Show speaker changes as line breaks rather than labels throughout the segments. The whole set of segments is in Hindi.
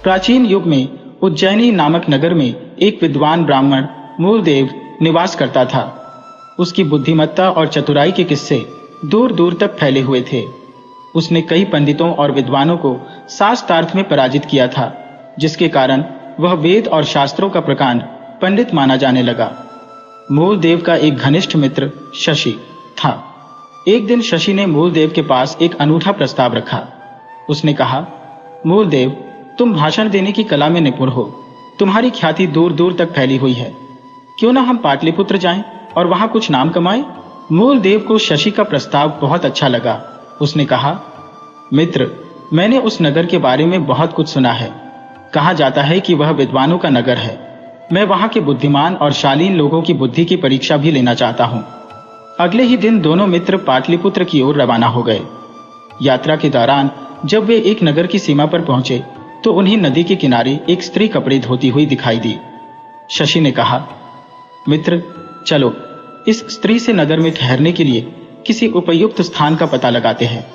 प्राचीन युग में उज्जैनी नामक नगर में एक विद्वान ब्राह्मण मूलदेव निवास करता था। उसकी बुद्धिमत्ता और चतुराई के किस्से दूर दूर तक फैले हुए थे। उसने कई पंडितों और विद्वानों को शास्त्रार्थ में पराजित किया था, जिसके कारण वह वेद और शास्त्रों का प्रकांड पंडित माना जाने लगा। मूलदेव का एक घनिष्ठ मित्र शशि था। एक दिन शशि ने मूलदेव के पास एक अनूठा प्रस्ताव रखा। उसने कहा, मूलदेव, तुम भाषण देने की कला में निपुण हो। तुम्हारी ख्याति दूर दूर तक फैली हुई है। क्यों ना हम पाटलिपुत्र जाएं और वहां कुछ नाम कमाएं? मूलदेव को शशि का प्रस्ताव बहुत अच्छा लगा। उसने कहा, मित्र, मैंने उस नगर के बारे में बहुत कुछ सुना है। कहा जाता है कि वह विद्वानों का नगर है। मैं वहां के बुद्धिमान और शालीन लोगों की बुद्धि की परीक्षा भी लेना चाहता हूं। अगले ही दिन दोनों मित्र पाटलिपुत्र की ओर रवाना हो गए। यात्रा के दौरान जब वे एक नगर की सीमा पर पहुंचे तो उन्हें नदी के किनारे एक स्त्री कपड़े धोती हुई दिखाई दी। शशि ने कहा, मित्र, चलो इस स्त्री से नगर में ठहरने के लिए किसी उपयुक्त स्थान का पता लगाते हैं।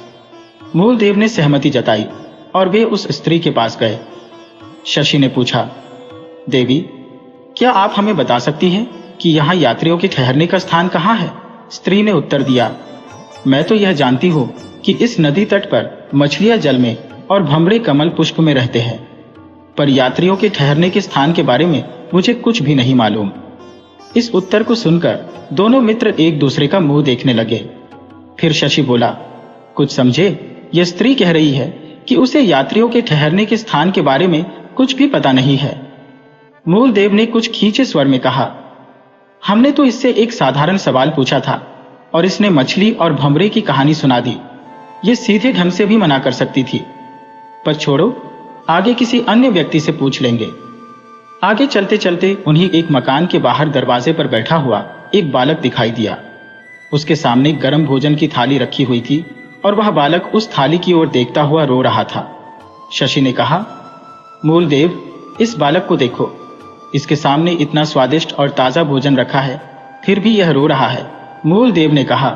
मूलदेव ने सहमति जताई और वे उस स्त्री के पास गए। शशि ने पूछा, देवी, क्या आप हमें बता सकती हैं कि यहाँ यात्रियों के ठहरने का स्थान कहाँ है? स्त्री ने उत्तर दिया, मैं तो यह जानती हूँ कि इस नदी तट पर मछलियां जल में और भंवरे कमल पुष्प में रहते हैं, पर यात्रियों के ठहरने के स्थान के बारे में मुझे कुछ भी नहीं मालूम। इस उत्तर को सुनकर दोनों मित्र एक दूसरे का मुंह देखने लगे। फिर शशि बोला, कुछ समझे? यह स्त्री कह रही है कि उसे यात्रियों के ठहरने के स्थान के बारे में कुछ भी पता नहीं है। मूलदेव ने कुछ खींचे स्वर में कहा, हमने तो इससे एक साधारण सवाल पूछा था और इसने मछली और भंवरे की कहानी सुना दी। ये सीधे ढंग से भी मना कर सकती थी, पर छोड़ो, आगे किसी अन्य व्यक्ति से पूछ लेंगे। आगे चलते चलते उन्हें एक मकान के बाहर दरवाजे पर बैठा हुआ एक बालक दिखाई दिया। उसके सामने गर्म भोजन की थाली रखी हुई थी और वह बालक उस थाली की ओर देखता हुआ रो रहा था। शशि ने कहा, मूलदेव, इस बालक को देखो। इसके सामने इतना स्वादिष्ट और ताजा भोजन रखा है, फिर भी यह रो रहा है। मूलदेव ने कहा,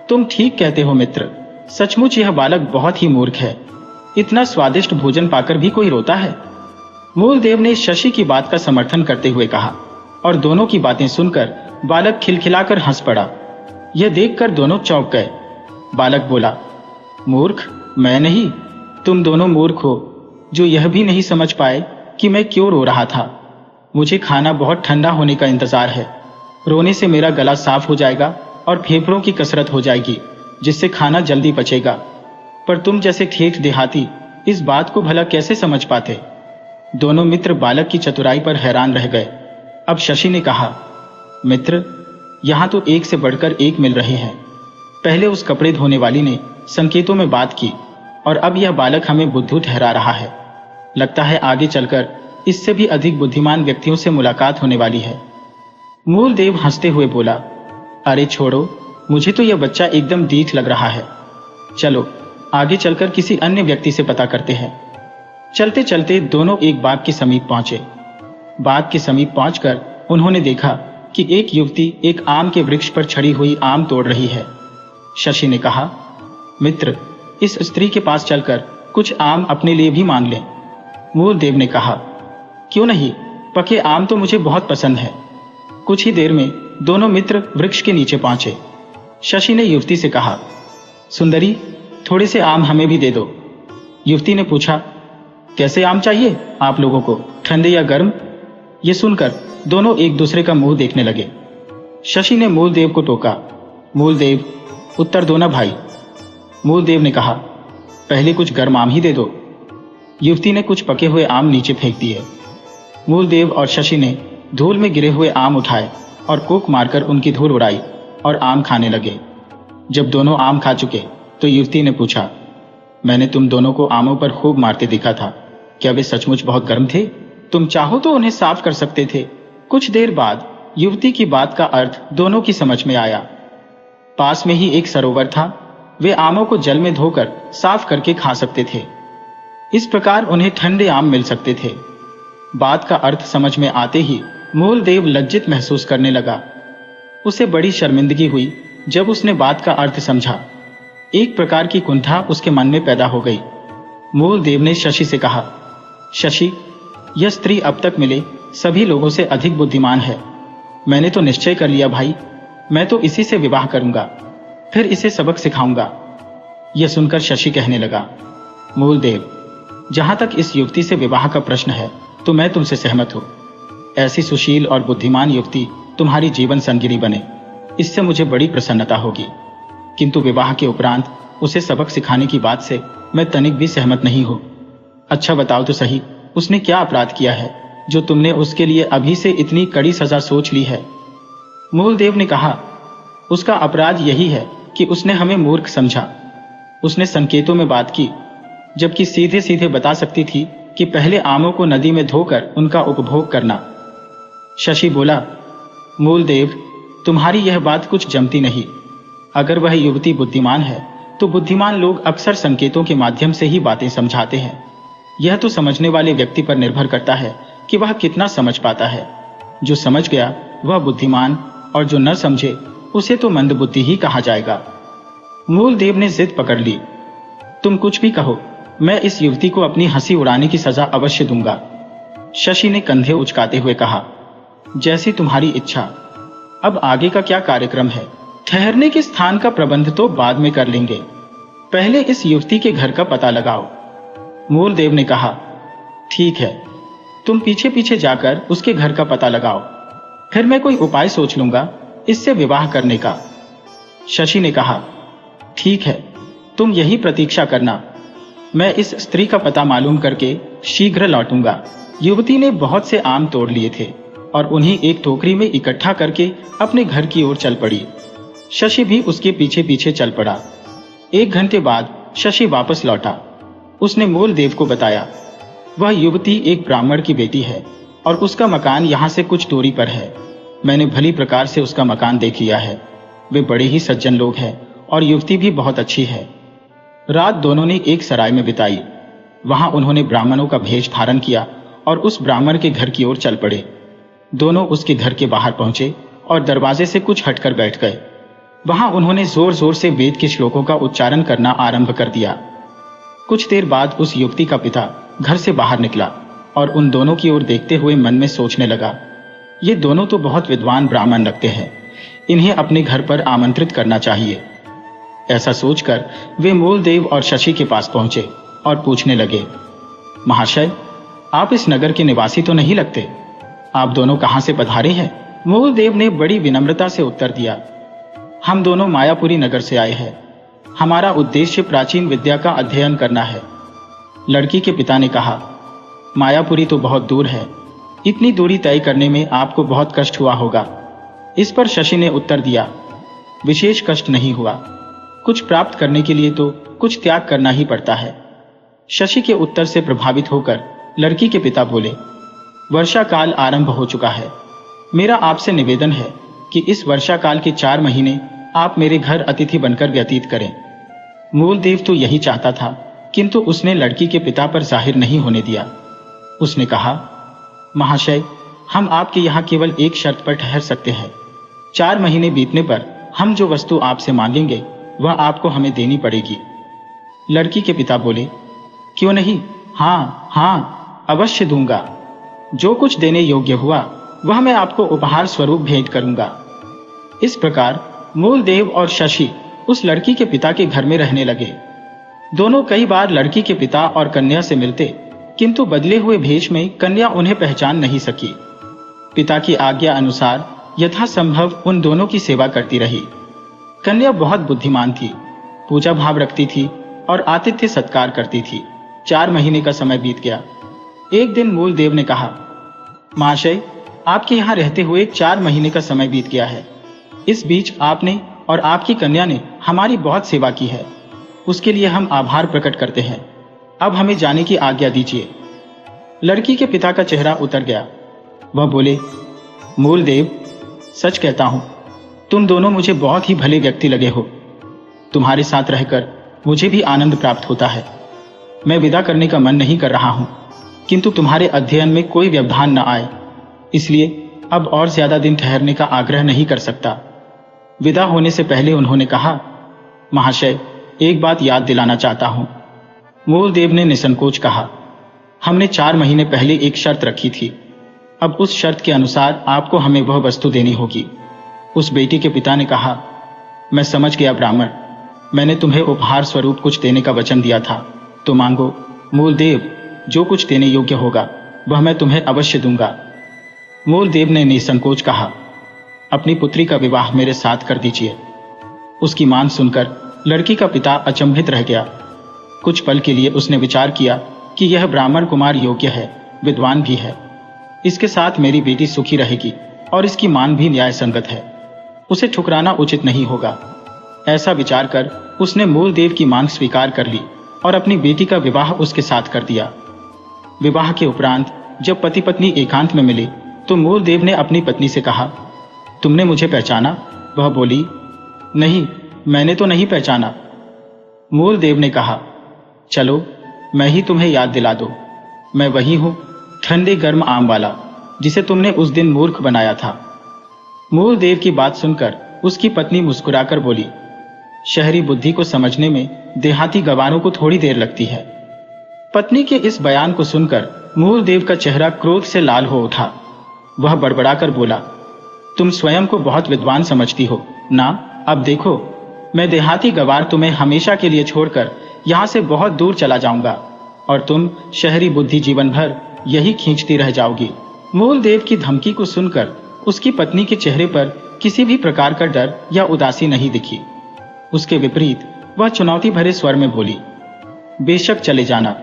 तुम ठीक कहते हो मित्र, सचमुच यह बालक बहुत ही मूर्ख है। इतना स्वादिष्ट भोजन पाकर भी कोई रोता है? मूलदेव ने शशि की बात का समर्थन करते हुए कहा और दोनों की बातें सुनकर बालक खिलखिलाकर हंस पड़ा। यह देखकर दोनों चौंक गए। बालक बोला, मूर्ख मैं नहीं, तुम दोनों मूर्ख हो जो यह भी नहीं समझ पाए कि मैं क्यों रो रहा था। मुझे खाना बहुत ठंडा होने का इंतजार है। रोने से मेरा गला साफ हो जाएगा और फेफड़ों की कसरत हो जाएगी, जिससे खाना जल्दी पचेगा। पर तुम जैसे ठेठ देहाती इस बात को भला कैसे समझ पाते? दोनों मित्र बालक की चतुराई पर हैरान रह गए। अब शशि ने कहा, मित्र, यहाँ तो एक से बढ़कर एक मिल रहे हैं। पहले उस कपड़े धोने वाली ने संकेतों में बात की और अब यह बालक हमें बुद्धू ठहरा रहा है। लगता है आगे चलकर इससे भी अधिक बुद्धिमान व्यक्तियों से मुलाकात होने वाली है। मूलदेव हंसते हुए बोला, अरे छोड़ो, मुझे तो यह बच्चा एकदम डीठ लग रहा है। चलो आगे चलकर किसी अन्य व्यक्ति से पता करते हैं। चलते चलते दोनों एक बाग के समीप पहुंचे। बाग के समीप पहुंचकर उन्होंने देखा कि एक युवती एक आम के वृक्ष पर छड़ी हुई आम तोड़ रही है। शशि ने कहा, मित्र, इस स्त्री के पास चलकर कुछ आम अपने लिए भी मांग लें। मूलदेव ने कहा, क्यों नहीं, पके आम तो मुझे बहुत पसंद है। कुछ ही देर में दोनों मित्र वृक्ष के नीचे पहुंचे। शशि ने युवती से कहा, सुंदरी, थोड़े से आम हमें भी दे दो। युवती ने पूछा, कैसे आम चाहिए आप लोगों को, ठंडे या गर्म? ये सुनकर दोनों एक दूसरे का मुंह देखने लगे। शशि ने मूलदेव को टोका, मूलदेव, उत्तर दो ना भाई। मूलदेव ने कहा, पहले कुछ गर्म आम ही दे दो। युवती ने कुछ पके हुए आम नीचे फेंक दिए। मूलदेव और शशि ने धूल में गिरे हुए आम उठाए और कोक मारकर उनकी धूल उड़ाई और आम खाने लगे। जब दोनों आम खा चुके तो युवती ने पूछा, मैंने तुम दोनों को आमों पर खूब मारते देखा था, क्या वे सचमुच बहुत गर्म थे? तुम चाहो तो उन्हें साफ कर सकते थे। कुछ देर बाद युवती की बात का अर्थ दोनों की समझ में आया। पास में ही एक सरोवर था, वे आमों को जल में धोकर साफ करके खा सकते थे। इस प्रकार उन्हें ठंडे आम मिल सकते थे। बात का अर्थ समझ में आते ही मूलदेव लज्जित महसूस करने लगा। उसे बड़ी शर्मिंदगी हुई जब उसने बात का अर्थ समझा। एक प्रकार की कुंठा उसके मन में पैदा हो गई। मूलदेव ने शशि से कहा, शशि, यह स्त्री अब तक मिले सभी लोगों से अधिक बुद्धिमान है। मैंने तो निश्चय कर लिया भाई, मैं तो इसी से विवाह करूंगा, फिर इसे सबक सिखाऊंगा। यह सुनकर शशि कहने लगा, मूलदेव, जहां तक इस युवती से विवाह का प्रश्न है तो मैं तुमसे सहमत हूं। ऐसी सुशील और बुद्धिमान युवती तुम्हारी जीवन संगिनी बने, इससे मुझे बड़ी प्रसन्नता होगी। किंतु विवाह के उपरांत उसे सबक सिखाने की बात से मैं तनिक भी सहमत नहीं हूं। अच्छा बताओ तो सही, उसने क्या अपराध किया है जो तुमने उसके लिए अभी से इतनी कड़ी सजा सोच ली है? मूलदेव ने कहा, उसका अपराध यही है कि उसने हमें मूर्ख समझा। उसने संकेतों में बात की, जबकि सीधे सीधे बता सकती थी कि पहले आमों को नदी में धोकर उनका उपभोग करना। शशि बोला, मूलदेव, तुम्हारी यह बात कुछ जमती नहीं। अगर वह युवती बुद्धिमान है तो बुद्धिमान लोग अक्सर संकेतों के माध्यम से ही बातें समझाते हैं। यह तो समझने वाले व्यक्ति पर निर्भर करता है कि वह कितना समझ पाता है। जो समझ गया वह बुद्धिमान, और जो न समझे उसे तो मंदबुद्धि ही कहा जाएगा। मूलदेव ने जिद पकड़ ली, तुम कुछ भी कहो, मैं इस युवती को अपनी हंसी उड़ाने की सजा अवश्य दूंगा। शशि ने कंधे उचकाते हुए कहा, जैसी तुम्हारी इच्छा। अब आगे का क्या कार्यक्रम है? ठहरने के स्थान का प्रबंध तो बाद में कर लेंगे, पहले इस युवती के घर का पता लगाओ। मूलदेव ने कहा, ठीक है, तुम पीछे पीछे जाकर उसके घर का पता लगाओ, फिर मैं कोई उपाय सोच लूंगा इससे विवाह करने का। शशि ने कहा, ठीक है, तुम यही प्रतीक्षा करना, मैं इस स्त्री का पता मालूम करके शीघ्र लौटूंगा। युवती ने बहुत से आम तोड़ लिए थे और उन्हें एक टोकरी में इकट्ठा करके अपने घर की ओर चल पड़ी। शशि भी उसके पीछे पीछे चल पड़ा। 1 घंटे बाद शशि वापस लौटा। उसने मूलदेव को बताया, वह युवती एक ब्राह्मण की बेटी है और उसका मकान यहाँ से कुछ दूरी पर है। मैंने भली प्रकार से उसका मकान देख लिया है। वे बड़े ही सज्जन लोग हैं और युवती भी बहुत अच्छी है। रात दोनों ने एक सराय में बिताई। वहां उन्होंने ब्राह्मणों का भेष धारण किया और उस ब्राह्मण के घर की ओर चल पड़े। दोनों उसके घर के बाहर पहुंचे और दरवाजे से कुछ हटकर बैठ गए। वहां उन्होंने जोर जोर से वेद के श्लोकों का उच्चारण करना आरंभ कर दिया। कुछ देर बाद उस युवती का पिता घर से बाहर निकला और उन दोनों की ओर देखते हुए मन में सोचने लगा, ये दोनों तो बहुत विद्वान ब्राह्मण लगते हैं, इन्हें अपने घर पर आमंत्रित करना चाहिए। ऐसा सोचकर वे मूलदेव और शशि के पास पहुंचे और पूछने लगे, महाशय, आप इस नगर के निवासी तो नहीं लगते, आप दोनों कहां से पधारे हैं? मूलदेव ने बड़ी विनम्रता से उत्तर दिया, हम दोनों मायापुरी नगर से आए हैं। हमारा उद्देश्य प्राचीन विद्या का अध्ययन करना है। लड़की के पिता ने कहा, मायापुरी तो बहुत दूर है, इतनी दूरी तय करने में आपको बहुत कष्ट हुआ होगा। इस पर शशि ने उत्तर दिया, विशेष कष्ट नहीं हुआ, कुछ प्राप्त करने के लिए तो कुछ त्याग करना ही पड़ता है। शशि के उत्तर से प्रभावित होकर लड़की के पिता बोले, वर्षा काल आरंभ हो चुका है, मेरा आपसे निवेदन है कि इस वर्षा काल के 4 महीने आप मेरे घर अतिथि बनकर व्यतीत करें। मूलदेव तो यही चाहता था, किंतु उसने लड़की के पिता पर जाहिर नहीं होने दिया। उसने कहा, महाशय, हम आपके यहाँ केवल एक शर्त पर ठहर सकते हैं। 4 महीने बीतने पर हम जो वस्तु आपसे मांगेंगे वह आपको हमें देनी पड़ेगी। लड़की के पिता बोले, क्यों नहीं, हाँ हाँ, अवश्य दूंगा। जो कुछ देने योग्य हुआ वह मैं आपको उपहार स्वरूप भेंट करूंगा। इस प्रकार मूलदेव और शशि उस लड़की के पिता के घर में रहने लगे। दोनों कई बार लड़की के पिता और कन्या से मिलते, किंतु बदले हुए भेष में कन्या उन्हें पहचान नहीं सकी। पिता की आज्ञा अनुसार यथासंभव उन दोनों की सेवा करती रही। कन्या बहुत बुद्धिमान थी, पूजा भाव रखती थी और आतिथ्य सत्कार करती थी। 4 महीने का समय बीत गया। एक दिन मूलदेव ने कहा, महाशय, आपके यहाँ रहते हुए 4 महीने का समय बीत गया है। इस बीच आपने और आपकी कन्या ने हमारी बहुत सेवा की है, उसके लिए हम आभार प्रकट करते हैं। अब हमें जाने की आज्ञा दीजिए। लड़की के पिता का चेहरा उतर गया। वह बोले, मूलदेव, सच कहता हूं, तुम दोनों मुझे बहुत ही भले व्यक्ति लगे हो। तुम्हारे साथ रहकर मुझे भी आनंद प्राप्त होता है। मैं विदा करने का मन नहीं कर रहा हूं, किंतु तुम्हारे अध्ययन में कोई व्यवधान न आए, इसलिए अब और ज्यादा दिन ठहरने का आग्रह नहीं कर सकता। विदा होने से पहले उन्होंने कहा, महाशय, एक बात याद दिलाना चाहता हूं। मूलदेव ने निसंकोच कहा, हमने 4 महीने पहले एक शर्त रखी थी। अब उस शर्त के अनुसार आपको हमें वह वस्तु देनी होगी। उस बेटी के पिता ने कहा, मैं समझ गया ब्राह्मण, मैंने तुम्हें उपहार स्वरूप कुछ देने का वचन दिया था, तो मांगो। मूलदेव, जो कुछ देने योग्य होगा वह मैं तुम्हें अवश्य दूंगा। मूलदेव ने निसंकोच कहा, अपनी पुत्री का विवाह मेरे साथ कर दीजिए। उसकी मांग सुनकर लड़की का पिता अचंभित रह गया। कुछ पल के लिए उसने विचार किया कि यह ब्राह्मण कुमार योग्य है, विद्वान भी है, इसके साथ मेरी बेटी सुखी रहेगी और इसकी मांग भी न्याय संगत है, उसे ठुकराना उचित नहीं होगा। ऐसा विचार कर उसने मूलदेव की मांग स्वीकार कर ली और अपनी बेटी का विवाह उसके साथ कर दिया। विवाह के उपरांत जब पति पत्नी एकांत में मिले तो मूलदेव ने अपनी पत्नी से कहा, तुमने मुझे पहचाना? वह बोली, नहीं, मैंने तो नहीं पहचाना। मूलदेव ने कहा, चलो मैं ही तुम्हें याद दिला दूं, मैं वही हूं, ठंडे गर्म आम वाला, जिसे तुमने उस दिन मूर्ख बनाया था। मूलदेव की बात सुनकर उसकी पत्नी मुस्कुराकर बोली, शहरी बुद्धि को समझने में देहाती गवारों को थोड़ी देर लगती है। पत्नी के इस बयान को सुनकर मूलदेव का चेहरा क्रोध से लाल हो उठा। वह बड़बड़ाकर बोला, तुम स्वयं को बहुत विद्वान समझती हो ना? अब देखो, मैं देहाती गवार तुम्हें हमेशा के लिए छोड़कर यहां से बहुत दूर चला जाऊंगा और तुम शहरी बुद्धि जीवन भर यही खींचती रह जाओगी। मूलदेव की धमकी को सुनकर उसकी पत्नी के चेहरे पर किसी भी प्रकार का डर या उदासी नहीं दिखी। उसके विपरीत वह चुनौती भरे स्वर में बोली, बेशक चले जाना,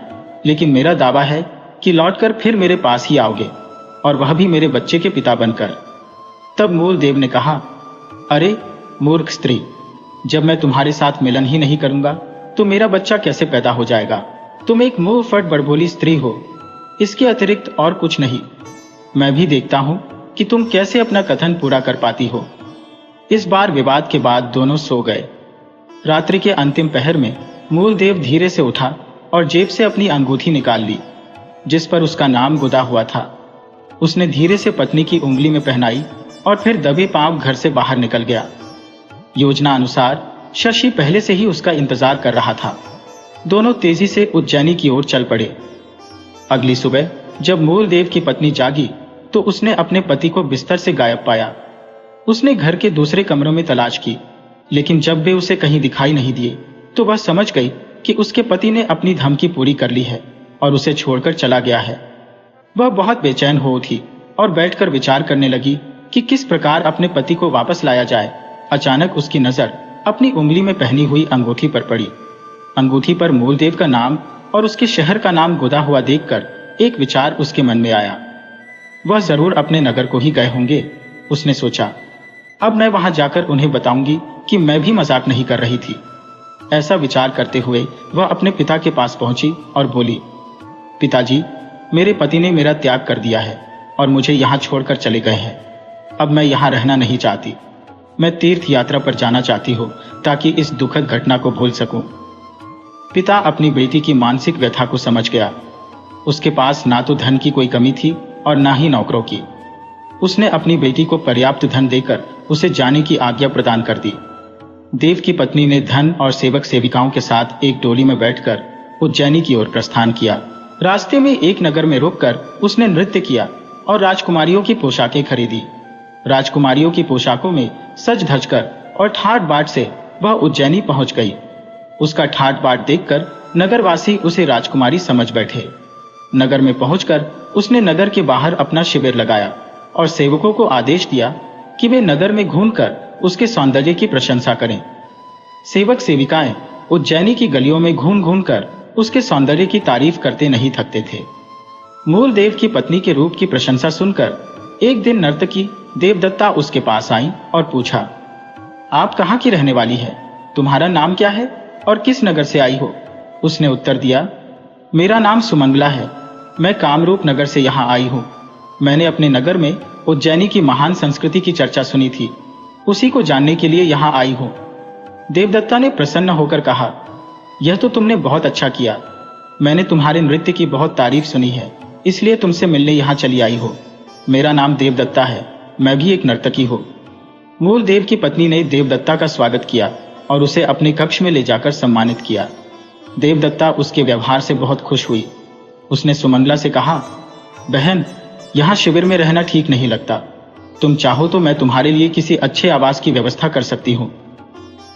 लेकिन मेरा दावा है कि लौटकर फिर मेरे पास ही आओगे, और वह भी मेरे बच्चे के पिता बनकर। तब मूलदेव ने कहा, अरे मूर्ख स्त्री, जब मैं तुम्हारे साथ मिलन ही नहीं करूंगा तो मेरा बच्चा कैसे पैदा हो जाएगा? तुम एक मुंह फट बड़बोली स्त्री हो, इसके अतिरिक्त और कुछ नहीं। मैं भी देखता हूं कि तुम कैसे अपना कथन पूरा कर पाती हो। इस बार विवाद के बाद दोनों सो गए। रात्रि के अंतिम पहर में मूलदेव धीरे से उठा और जेब से अपनी अंगूठी निकाल ली, जिस पर उसका नाम गुदा हुआ था। उसने धीरे से पत्नी की उंगली में पहनाई और फिर दबे पांव घर से बाहर निकल गया। योजना अनुसार शशि पहले से ही उसका इंतजार कर रहा था। दोनों तेजी से उज्जैनी की ओर चल पड़े। अगली सुबह जब मूलदेव की पत्नी जागी तो उसने अपने पति को बिस्तर से गायब पाया। उसने घर के दूसरे कमरों में तलाश की, लेकिन जब वे उसे कहीं दिखाई नहीं दिए तो वह समझ गई कि उसके पति ने अपनी धमकी पूरी कर ली है और उसे छोड़कर चला गया है। वह बहुत बेचैन हो उठी और बैठकर विचार करने लगी कि किस प्रकार अपने पति को वापस लाया जाए। अचानक उसकी नजर अपनी उंगली में पहनी हुई अंगूठी पर पड़ी। अंगूठी पर मूलदेव का नाम और उसके शहर का नाम गुदा हुआ देखकर एक विचार उसके मन में आया। वह जरूर अपने नगर को ही गए होंगे, उसने सोचा। अब मैं वहां जाकर उन्हें बताऊंगी कि मैं भी मजाक नहीं कर रही थी। ऐसा विचार करते हुए वह अपने पिता के पास पहुंची और बोली, पिताजी, मेरे पति ने मेरा त्याग कर दिया है और मुझे यहाँ छोड़कर चले गए हैं। अब मैं यहाँ रहना नहीं चाहती। मैं तीर्थ यात्रा पर जाना चाहती हूँ ताकि इस दुखद घटना को भूल सकूं। पिता अपनी बेटी की मानसिक व्यथा को समझ गया। उसके पास ना तो धन की कोई कमी थी और ना ही नौकरों की। उसने अपनी बेटी को पर्याप्त धन देकर उसे जाने की आज्ञा प्रदान कर दी। देव की पत्नी ने धन और सेवक सेविकाओं के साथ एक डोली में बैठकर उज्जैनी की ओर प्रस्थान किया। रास्ते में एक नगर में रुककर उसने नृत्य किया और राजकुमारियों की पोशाकें खरीदी। राजकुमारियों की पोशाकों में सज धजकर और ठाट बाट से वह उज्जैनी पहुंच गई। उसका ठाट बाट देखकर नगरवासी उसे राजकुमारी समझ बैठे। नगर में पहुंचकर उसने नगर के बाहर अपना शिविर लगाया और सेवकों को आदेश दिया कि वे नगर में घूमकर उसके सौंदर्य की प्रशंसा करें। सेवक सेविकाएं उज्जैनी की गलियों में घूम घूम कर उसके सौंदर्य की तारीफ करते नहीं थकते थे। मूलदेव की पत्नी के रूप की प्रशंसा सुनकर एक दिन नर्तकी देवदत्ता उसके पास आई और पूछा, आप कहाँ की रहने वाली है? तुम्हारा नाम क्या है और किस नगर से आई हो? उसने उत्तर दिया, मेरा नाम सुमंगला है। मैं कामरूप नगर से यहाँ आई हूँ। मैंने अपने नगर में उज्जैनी की महान संस्कृति की चर्चा सुनी थी, उसी को जानने के लिए यहाँ आई हूँ। देवदत्ता ने प्रसन्न होकर कहा, यह तो तुमने बहुत अच्छा किया। मैंने तुम्हारे नृत्य की बहुत तारीफ सुनी है, इसलिए तुमसे मिलने यहाँ चली आई हो। मेरा नाम देवदत्ता है, मैं भी एक नर्तकी हूँ। मूलदेव की पत्नी ने देवदत्ता का स्वागत किया और उसे अपने कक्ष में ले जाकर सम्मानित किया। देवदत्ता उसके व्यवहार से बहुत खुश हुई। उसने सुमंगला से कहा, बहन, यहाँ शिविर में रहना ठीक नहीं लगता। तुम चाहो तो मैं तुम्हारे लिए किसी अच्छे आवास की व्यवस्था कर सकती हूँ।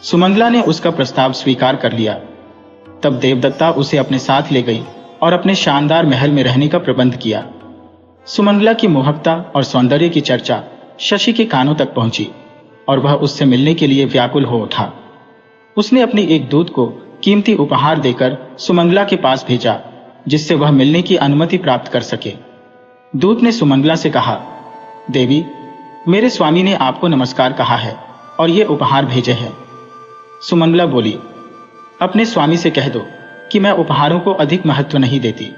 सुमंगला ने उसका प्रस्ताव स्वीकार कर लिया। तब देवदत्ता उसे अपने साथ ले गई और अपने शानदार महल में रहने का प्रबंध किया। सुमंगला की मोहकता और सौंदर्य की चर्चा शशि के कानों तक पहुंची और वह उससे मिलने के लिए व्याकुल हो उठा। उसने अपने एक दूत को कीमती उपहार देकर सुमंगला के पास भेजा, जिससे वह मिलने की अनुमति प्राप्त कर सके। दूत ने सुमंगला से कहा, देवी, मेरे स्वामी ने आपको नमस्कार कहा है और ये उपहार भेजे हैं। सुमंगला बोली, अपने स्वामी से कह दो कि मैं उपहारों को अधिक महत्व नहीं देती।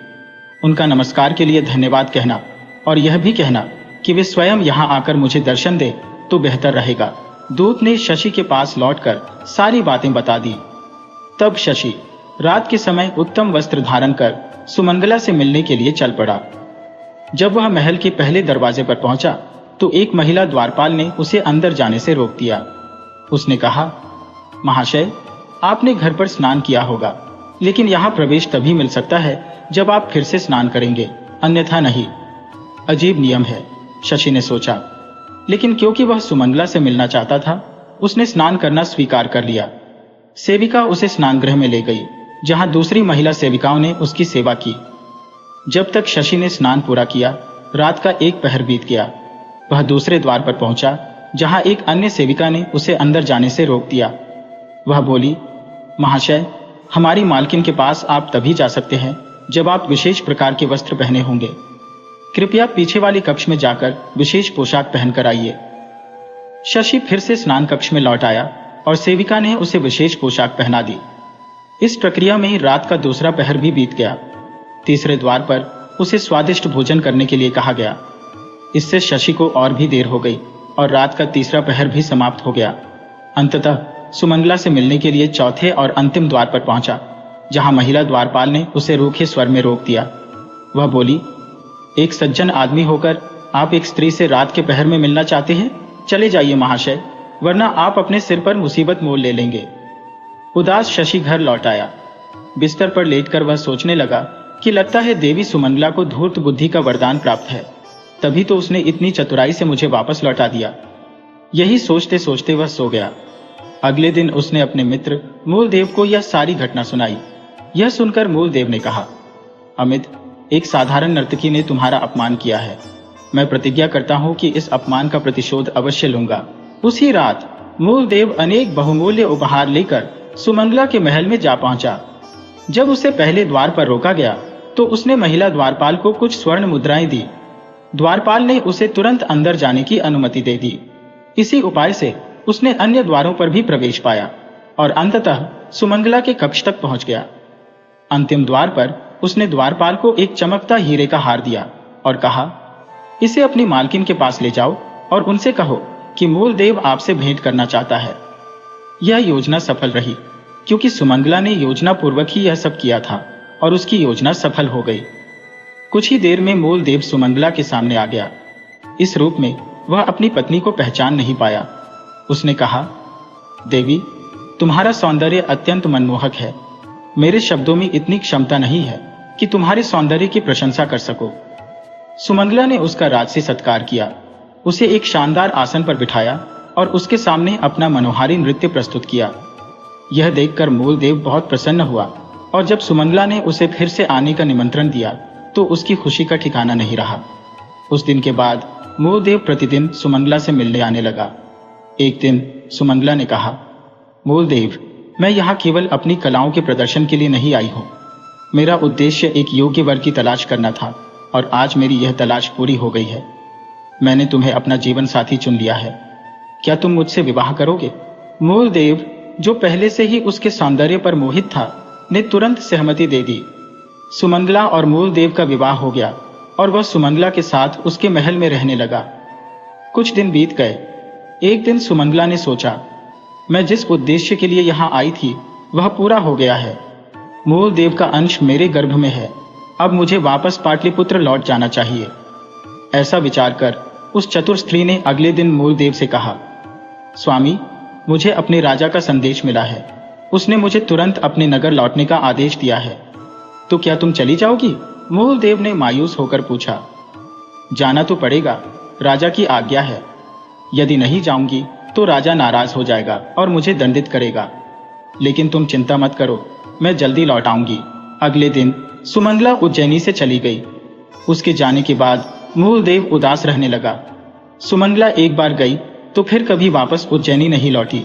उनका नमस्कार के लिए धन्यवाद कहना और यह भी कहना कि वे स्वयं यहां आकर मुझे दर्शन दे तो बेहतर रहेगा। दूत ने शशि के पास लौटकर सारी बातें बता दी। तब शशि रात के समय उत्तम वस्त्र धारण कर सुमंगला से मिलने के लिए चल पड़ा। जब वह महल के पहले दरवाजे पर पहुंचा तो एक महिला द्वारपाल ने उसे अंदर जाने से रोक दिया। उसने कहा, महाशय, आपने घर पर स्नान किया होगा, लेकिन यहाँ प्रवेश तभी मिल सकता है जब आप फिर से स्नान करेंगे, अन्यथा नहीं। अजीब नियम है, शशि ने सोचा, लेकिन क्योंकि वह सुमंगला से मिलना चाहता था, उसने स्नान करना स्वीकार कर लिया। सेविका उसे स्नानगृह में ले गई, जहां दूसरी महिला सेविकाओं ने उसकी सेवा की। जब तक शशि ने स्नान पूरा किया, रात का 1 पहर बीत गया। वह दूसरे द्वार पर पहुंचा, जहां एक अन्य सेविका ने उसे अंदर जाने से रोक दिया। वह बोली, महाशय, हमारी मालकिन के पास आप तभी जा सकते हैं जब आप विशेष प्रकार के वस्त्र पहने होंगे। कृपया पीछे वाले कक्ष में जाकर विशेष पोशाक पहनकर आइए। शशि फिर से स्नान कक्ष में लौट आया और सेविका ने उसे विशेष पोशाक पहना दी। इस प्रक्रिया में रात का दूसरा पहर भी बीत गया। तीसरे द्वार पर उसे स्वादिष्ट भोजन करने के लिए कहा गया। इससे शशि को और भी देर हो गई और रात का तीसरा पहर भी समाप्त हो गया। अंततः सुमंगला से मिलने के लिए चौथे और अंतिम द्वार पर पहुंचा, जहां महिला द्वारपाल ने उसे रूखे स्वर में रोक दिया। वह बोली, एक सज्जन आदमी होकर आप एक स्त्री से रात के पहर में मिलना चाहते हैं? चले जाइए महाशय, वरना आप अपने सिर पर मुसीबत मोल ले लेंगे। उदास शशि घर लौट आया। बिस्तर पर लेटकर वह सोचने लगा कि लगता है देवी सुमंगला को धूर्त बुद्धि का वरदान प्राप्त है, तभी तो उसने इतनी चतुराई से मुझे वापस लौटा दिया। यही सोचते सोचते वह सो गया। अगले दिन उसने अपने मित्र मूलदेव को यह सारी घटना सुनाई। यह सुनकर मूलदेव ने कहा, अमित, एक साधारण नर्तकी ने तुम्हारा अपमान किया है। मैं प्रतिज्ञा करता हूं कि इस अपमान का प्रतिशोध अवश्य लूंगा। उसी रात मूलदेव अनेक बहुमूल्य उपहार लेकर सुमंगला के महल में जा पहुंचा। जब उसे पहले द्वार पर रोका गया तो उसने महिला द्वारपाल को कुछ स्वर्ण मुद्राएं दी। द्वारपाल ने उसे तुरंत अंदर जाने की अनुमति दे दी। इसी उपाय से उसने अन्य द्वारों पर भी प्रवेश पाया और अंततः सुमंगला के कक्ष तक पहुंच गया। अंतिम द्वार पर उसने द्वारपाल को एक चमकता हीरे का हार दिया और कहा, इसे अपनी मालकिन के पास ले जाओ और उनसे कहो कि मूलदेव आपसे भेंट करना चाहता है। यह योजना सफल रही, क्योंकि सुमंगला ने योजना पूर्वक ही यह सब किया था और उसकी योजना सफल हो गई। कुछ ही देर में मूलदेव सुमंगला के सामने आ गया। इस रूप में वह अपनी पत्नी को पहचान नहीं पाया। उसने कहा, देवी, तुम्हारा सौंदर्य अत्यंत मनमोहक है। मेरे शब्दों में इतनी क्षमता नहीं है कि तुम्हारे सौंदर्य की प्रशंसा कर सको। सुमंगला ने उसका राजसी सत्कार किया, उसे एक शानदार आसन पर बिठाया और उसके सामने अपना मनोहारी नृत्य प्रस्तुत किया। यह देखकर मूलदेव बहुत प्रसन्न हुआ और जब सुमंगला ने उसे फिर से आने का निमंत्रण दिया तो उसकी खुशी का ठिकाना नहीं रहा। उस दिन के बाद मूलदेव प्रतिदिन सुमंगला से मिलने आने लगा। एक दिन सुमंगला ने कहा, मूलदेव, मैं यहाँ केवल अपनी कलाओं के प्रदर्शन के लिए नहीं आई हूँ। मेरा उद्देश्य एक योग्य वर की तलाश करना था और आज मेरी यह तलाश पूरी हो गई है। मैंने तुम्हें अपना जीवन साथी चुन लिया है। क्या तुम मुझसे विवाह करोगे? मूलदेव, जो पहले से ही उसके सौंदर्य पर मोहित था, ने तुरंत सहमति दे दी। सुमंगला और मूलदेव का विवाह हो गया और वह सुमंगला के साथ उसके महल में रहने लगा। कुछ दिन बीत गए। एक दिन सुमंगला ने सोचा, मैं जिस उद्देश्य के लिए यहाँ आई थी वह पूरा हो गया है। मूलदेव का अंश मेरे गर्भ में है। अब मुझे वापस पाटलिपुत्र लौट जाना चाहिए। ऐसा विचार कर उस चतुर स्त्री ने अगले दिन मूलदेव से कहा, स्वामी, मुझे अपने राजा का संदेश मिला है। उसने मुझे तुरंत अपने नगर लौटने का आदेश दिया है। तो क्या तुम चली जाओगी? मूलदेव ने मायूस होकर पूछा। जाना तो पड़ेगा, राजा की आज्ञा है। यदि नहीं जाऊंगी तो राजा नाराज हो जाएगा और मुझे दंडित करेगा। लेकिन तुम चिंता मत करो, मैं जल्दी लौट आऊंगी। अगले दिन सुमंगला उज्जैनी से चली गई। उसके जाने के बाद मूलदेव उदास रहने लगा। सुमंगला एक बार गई तो फिर कभी वापस उज्जैनी नहीं लौटी।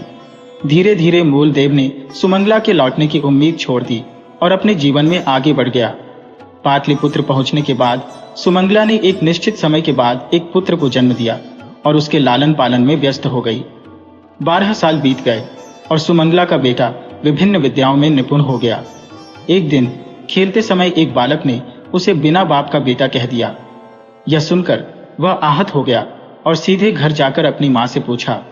धीरे धीरे मूलदेव ने सुमंगला के लौटने की उम्मीद छोड़ दी और अपने जीवन में आगे बढ़ गया। पाटलिपुत्र पहुंचने के बाद सुमंगला ने एक निश्चित समय के बाद एक पुत्र को जन्म दिया और उसके लालन पालन में व्यस्त हो गई। 12 साल बीत गए और सुमंगला का बेटा विभिन्न विद्याओं में निपुण हो गया। एक दिन खेलते समय एक बालक ने उसे बिना बाप का बेटा कह दिया। यह सुनकर वह आहत हो गया और सीधे घर जाकर अपनी माँ से पूछा,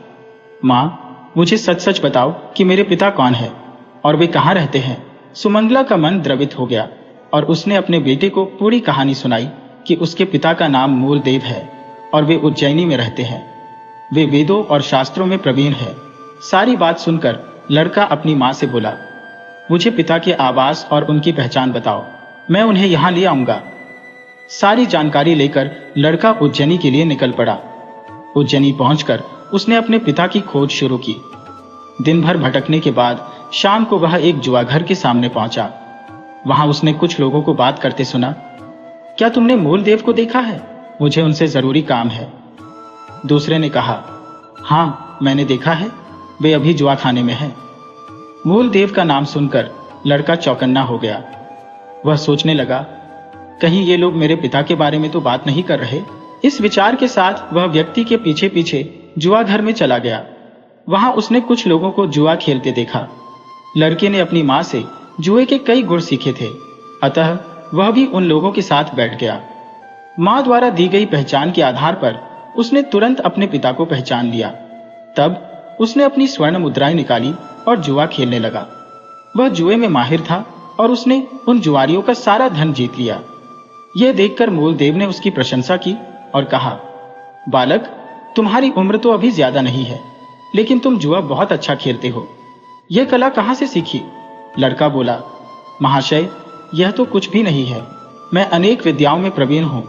माँ, मुझे सच सच बताओ कि मेरे पिता कौन है और वे कहाँ रहते हैं। सुमंगला का मन द्रवित हो गया और उसने अपने बेटे को पूरी कहानी सुनाई कि उसके पिता का नाम मूलदेव है और वे उज्जैनी में रहते हैं। वे वेदों और शास्त्रों में प्रवीण है। सारी बात सुनकर लड़का अपनी माँ से बोला, मुझे पिता के आवास और उनकी पहचान बताओ, मैं उन्हें यहाँ ले आऊंगा। सारी जानकारी लेकर लड़का उज्जैनी के लिए निकल पड़ा। उज्जैनी पहुंचकर उसने अपने पिता की खोज शुरू की। दिन भर भटकने के बाद शाम को वह एक जुआघर के सामने पहुंचा। वहां उसने कुछ लोगों को बात करते सुना। क्या तुमने मूलदेव को देखा है? मुझे उनसे जरूरी काम है। दूसरे ने कहा, हाँ, मैंने देखा है, वे अभी जुआ खाने में है। मूलदेव का नाम सुनकर लड़का चौकन्ना हो गया। वह सोचने लगा, कहीं ये लोग मेरे पिता के बारे में तो बात नहीं कर रहे। इस विचार के साथ वह व्यक्ति के पीछे पीछे जुआ घर में चला गया। वहां उसने कुछ लोगों को जुआ खेलते देखा। लड़के ने अपनी माँ से जुए के कई गुण सीखे थे, अतः वह भी उन लोगों के साथ बैठ गया। माँ द्वारा दी गई पहचान के आधार पर उसने तुरंत अपने पिता को पहचान लिया। तब उसने अपनी स्वर्ण मुद्राएं निकाली और जुआ खेलने लगा। वह जुए में माहिर था और उसने उन जुआरियों का सारा धन जीत लिया। यह देखकर मूलदेव ने उसकी प्रशंसा की और कहा, बालक, तुम्हारी उम्र तो अभी ज्यादा नहीं है, लेकिन तुम जुआ बहुत अच्छा खेलते हो। यह कला कहाँ से सीखी? लड़का बोला, महाशय, यह तो कुछ भी नहीं है, मैं अनेक विद्याओं में प्रवीण हूँ।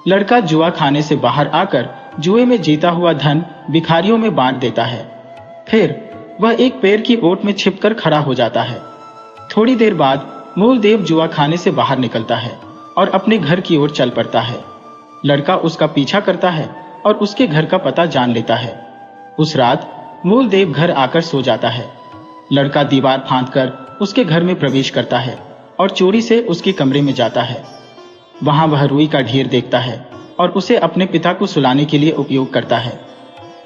लड़का जुआ खाने से बाहर आकर जुए में जीता हुआ धन भिखारियों में बांट देता है। फिर वह एक पेड़ की ओट में छिपकर खड़ा हो जाता है। थोड़ी देर बाद मूलदेव जुआ खाने से बाहर निकलता है और अपने घर की ओर चल पड़ता है। लड़का उसका पीछा करता है और उसके घर का पता जान लेता है। उस रात मूलदेव घर आकर सो जाता है। लड़का दीवार फांदकर उसके घर में प्रवेश करता है और चोरी से उसके कमरे में जाता है। वहां वह रुई का ढेर देखता है और उसे अपने पिता को सुलाने के लिए उपयोग करता है।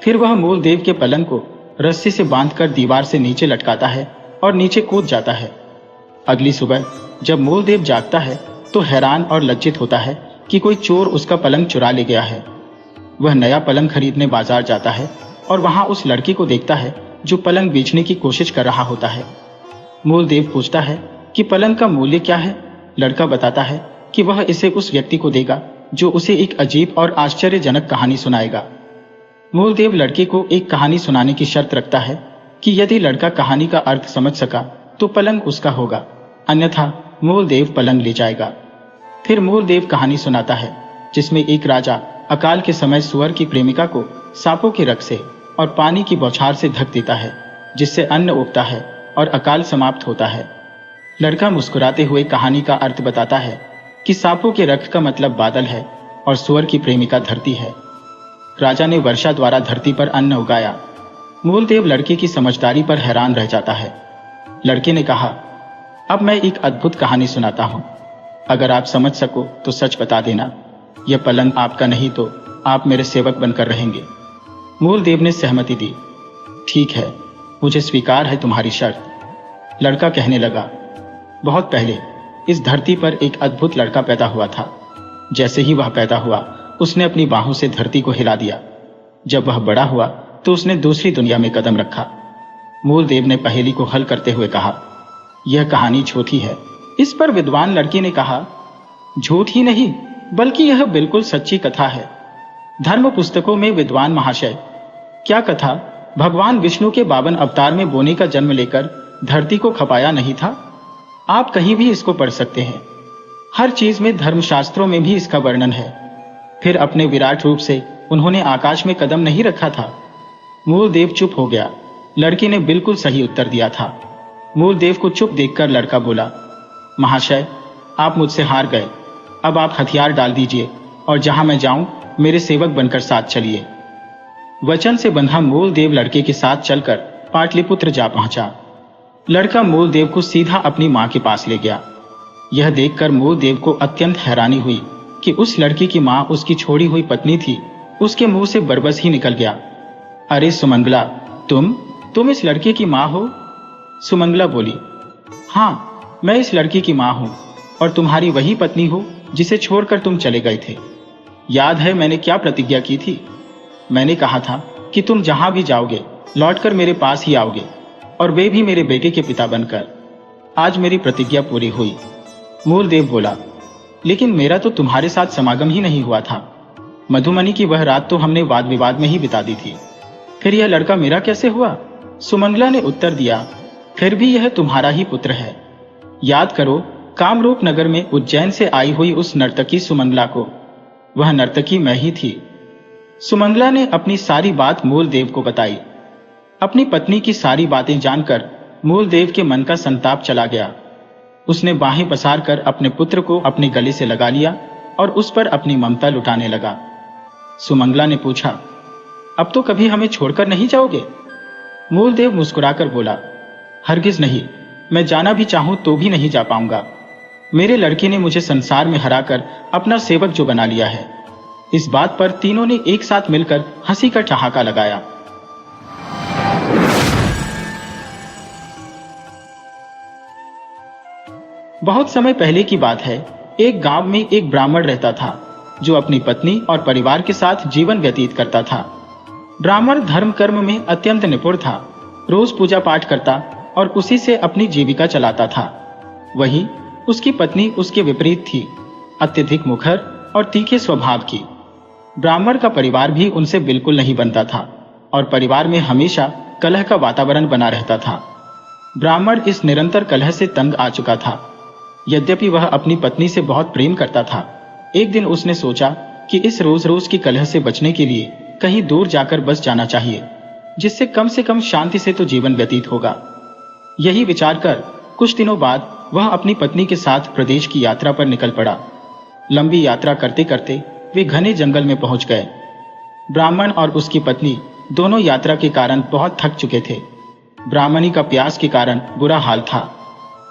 फिर वह मूलदेव के पलंग को रस्सी से बांधकर दीवार से नीचे लटकाता है और नीचे कूद जाता है। अगली सुबह जब मूलदेव जागता है तो हैरान और लज्जित होता है कि कोई चोर उसका पलंग चुरा ले गया है। वह नया पलंग खरीदने बाजार जाता है और वहां उस लड़के को देखता है जो पलंग बेचने की कोशिश कर रहा होता है। मूलदेव पूछता है कि पलंग का मूल्य क्या है। लड़का बताता है कि वह इसे उस व्यक्ति को देगा जो उसे एक अजीब और आश्चर्यजनक कहानी सुनाएगा। मूलदेव लड़के को एक कहानी सुनाने की शर्त रखता है कि यदि लड़का कहानी का अर्थ समझ सका तो पलंग उसका होगा, अन्यथा मूलदेव पलंग ले जाएगा। फिर मूलदेव कहानी सुनाता है जिसमें एक राजा अकाल के समय सुअर की प्रेमिका को सांपों के रख से और पानी की बौछार से ढक देता है, जिससे अन्न उगता है और अकाल समाप्त होता है। लड़का मुस्कुराते हुए कहानी का अर्थ बताता है कि सांपों के रख का मतलब बादल है और सुअर की प्रेमिका धरती है। राजा ने वर्षा द्वारा धरती पर अन्न उगाया। मूलदेव लड़के की समझदारी पर हैरान रह जाता है। लड़के ने कहा, अब मैं एक अद्भुत कहानी सुनाता हूं, अगर आप समझ सको तो सच बता देना। यह पलंग आपका नहीं तो आप मेरे सेवक बनकर रहेंगे। मूलदेव ने सहमति दी। ठीक है, मुझे स्वीकार है तुम्हारी शर्त। लड़का कहने लगा, बहुत पहले इस धरती पर एक अद्भुत लड़का पैदा हुआ था। जैसे ही वह पैदा हुआ उसने अपनी बाहों से धरती को हिला दिया। जब वह बड़ा हुआ तो उसने दूसरी दुनिया में कदम रखा। मूलदेव ने पहेली को हल करते हुए कहा, यह कहानी झूठी है। इस पर विद्वान लड़के ने कहा, झूठ ही नहीं बल्कि यह बिल्कुल सच्ची कथा है। धर्म पुस्तकों में विद्वान महाशय, क्या कथा भगवान विष्णु के 52 अवतार में बोने का जन्म लेकर धरती को खपाया नहीं था? आप कहीं भी इसको पढ़ सकते हैं। हर चीज में, धर्मशास्त्रों में भी इसका वर्णन है। फिर अपने विराट रूप से उन्होंने आकाश में कदम नहीं रखा था। मूलदेव चुप हो गया। लड़की ने बिल्कुल सही उत्तर दिया था। मूलदेव को चुप देखकर लड़का बोला, महाशय, आप मुझसे हार गए। अब आप हथियार डाल दीजिए और जहां मैं जाऊं मेरे सेवक बनकर साथ चलिए। वचन से बंधा मूलदेव लड़के के साथ चलकर पाटलिपुत्र जा पहुंचा। लड़का मूलदेव को सीधा अपनी मां के पास ले गया। यह देखकर मूलदेव को अत्यंत हैरानी हुई कि उस लड़की की मां उसकी छोड़ी हुई पत्नी थी। उसके मुंह से बरबस ही निकल गया, अरे सुमंगला, तुम इस लड़के की मां हो? सुमंगला बोली, हाँ, मैं इस लड़की की मां हूं और तुम्हारी वही पत्नी हो जिसे छोड़कर तुम चले गए थे। याद है मैंने क्या प्रतिज्ञा की थी? मैंने कहा था कि तुम जहां भी जाओगे लौटकर मेरे पास ही आओगे, और वे भी मेरे बेटे के पिता बनकर। आज मेरी प्रतिज्ञा पूरी हुई। मूलदेव बोला, लेकिन मेरा तो तुम्हारे साथ समागम ही नहीं हुआ था। मधुमनी की वह रात तो हमने वाद विवाद में ही बिता दी थी। फिर यह लड़का मेरा कैसे हुआ? सुमंगला ने उत्तर दिया, फिर भी यह तुम्हारा ही पुत्र है। याद करो कामरूप नगर में उज्जैन से आई हुई उस नर्तकी सुमंगला को। वह नर्तकी मैं ही थी। सुमंगला ने अपनी सारी बात मूलदेव को बताई। अपनी पत्नी की सारी बातें जानकर मूलदेव के मन का संताप चला गया। उसने बाहें पसार कर अपने पुत्र को अपने गले से लगा लिया और उस पर अपनी ममता लुटाने लगा। सुमंगला ने पूछा, अब तो कभी हमें छोड़कर नहीं जाओगे? मूलदेव मुस्कुराकर बोला, हरगिज नहीं, मैं जाना भी चाहूं तो भी नहीं जा पाऊंगा। मेरे लड़के ने मुझे संसार में हराकर अपना सेवक जो बना लिया है। इस बात पर तीनों ने एक साथ मिलकर हंसी का ठहाका लगाया। बहुत समय पहले की बात है। एक गांव में एक ब्राह्मण रहता था जो अपनी पत्नी और परिवार के साथ जीवन व्यतीत करता था। ब्राह्मण धर्म कर्म में अत्यंत निपुण था। रोज पूजा पाठ करता और उसी से अपनी जीविका चलाता था। वहीं उसकी पत्नी उसके विपरीत थी, अत्यधिक मुखर और तीखे स्वभाव की। ब्राह्मण का परिवार भी उनसे बिल्कुल नहीं बनता था और परिवार में हमेशा कलह का वातावरण बना रहता था। ब्राह्मण इस निरंतर कलह से तंग आ चुका था। यद्यपि वह अपनी पत्नी से बहुत प्रेम करता था, एक दिन उसने सोचा कि इस रोज रोज की कलह से बचने के लिए कहीं दूर जाकर बस जाना चाहिए, जिससे कम से कम शांति से तो जीवन व्यतीत होगा। यही विचार कर कुछ दिनों बाद वह अपनी पत्नी के साथ प्रदेश की यात्रा पर निकल पड़ा। लंबी यात्रा करते करते वे घने जंगल में पहुंच गए। ब्राह्मण और उसकी पत्नी दोनों यात्रा के कारण बहुत थक चुके थे। ब्राह्मणी का प्यास के कारण बुरा हाल था।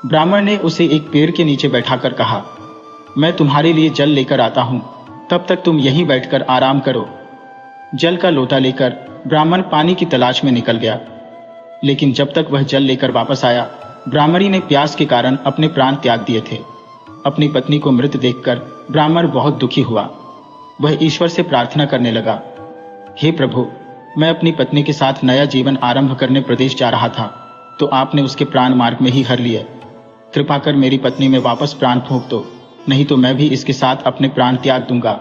ब्राह्मण ने उसे एक पेड़ के नीचे बैठाकर कहा, मैं तुम्हारे लिए जल लेकर आता हूं, तब तक तुम यहीं बैठकर आराम करो। जल का लोटा लेकर ब्राह्मण पानी की तलाश में निकल गया, लेकिन जब तक वह जल लेकर वापस आया, ब्राह्मणी ने प्यास के कारण अपने प्राण त्याग दिए थे। अपनी पत्नी को मृत देखकर ब्राह्मण बहुत दुखी हुआ। वह ईश्वर से प्रार्थना करने लगा, हे प्रभु, मैं अपनी पत्नी के साथ नया जीवन आरंभ करने प्रदेश जा रहा था, तो आपने उसके प्राण मार्ग में ही हर लिए। कृपा कर मेरी पत्नी में वापस प्राण फूंक दो, नहीं तो मैं भी इसके साथ अपने प्राण त्याग दूंगा।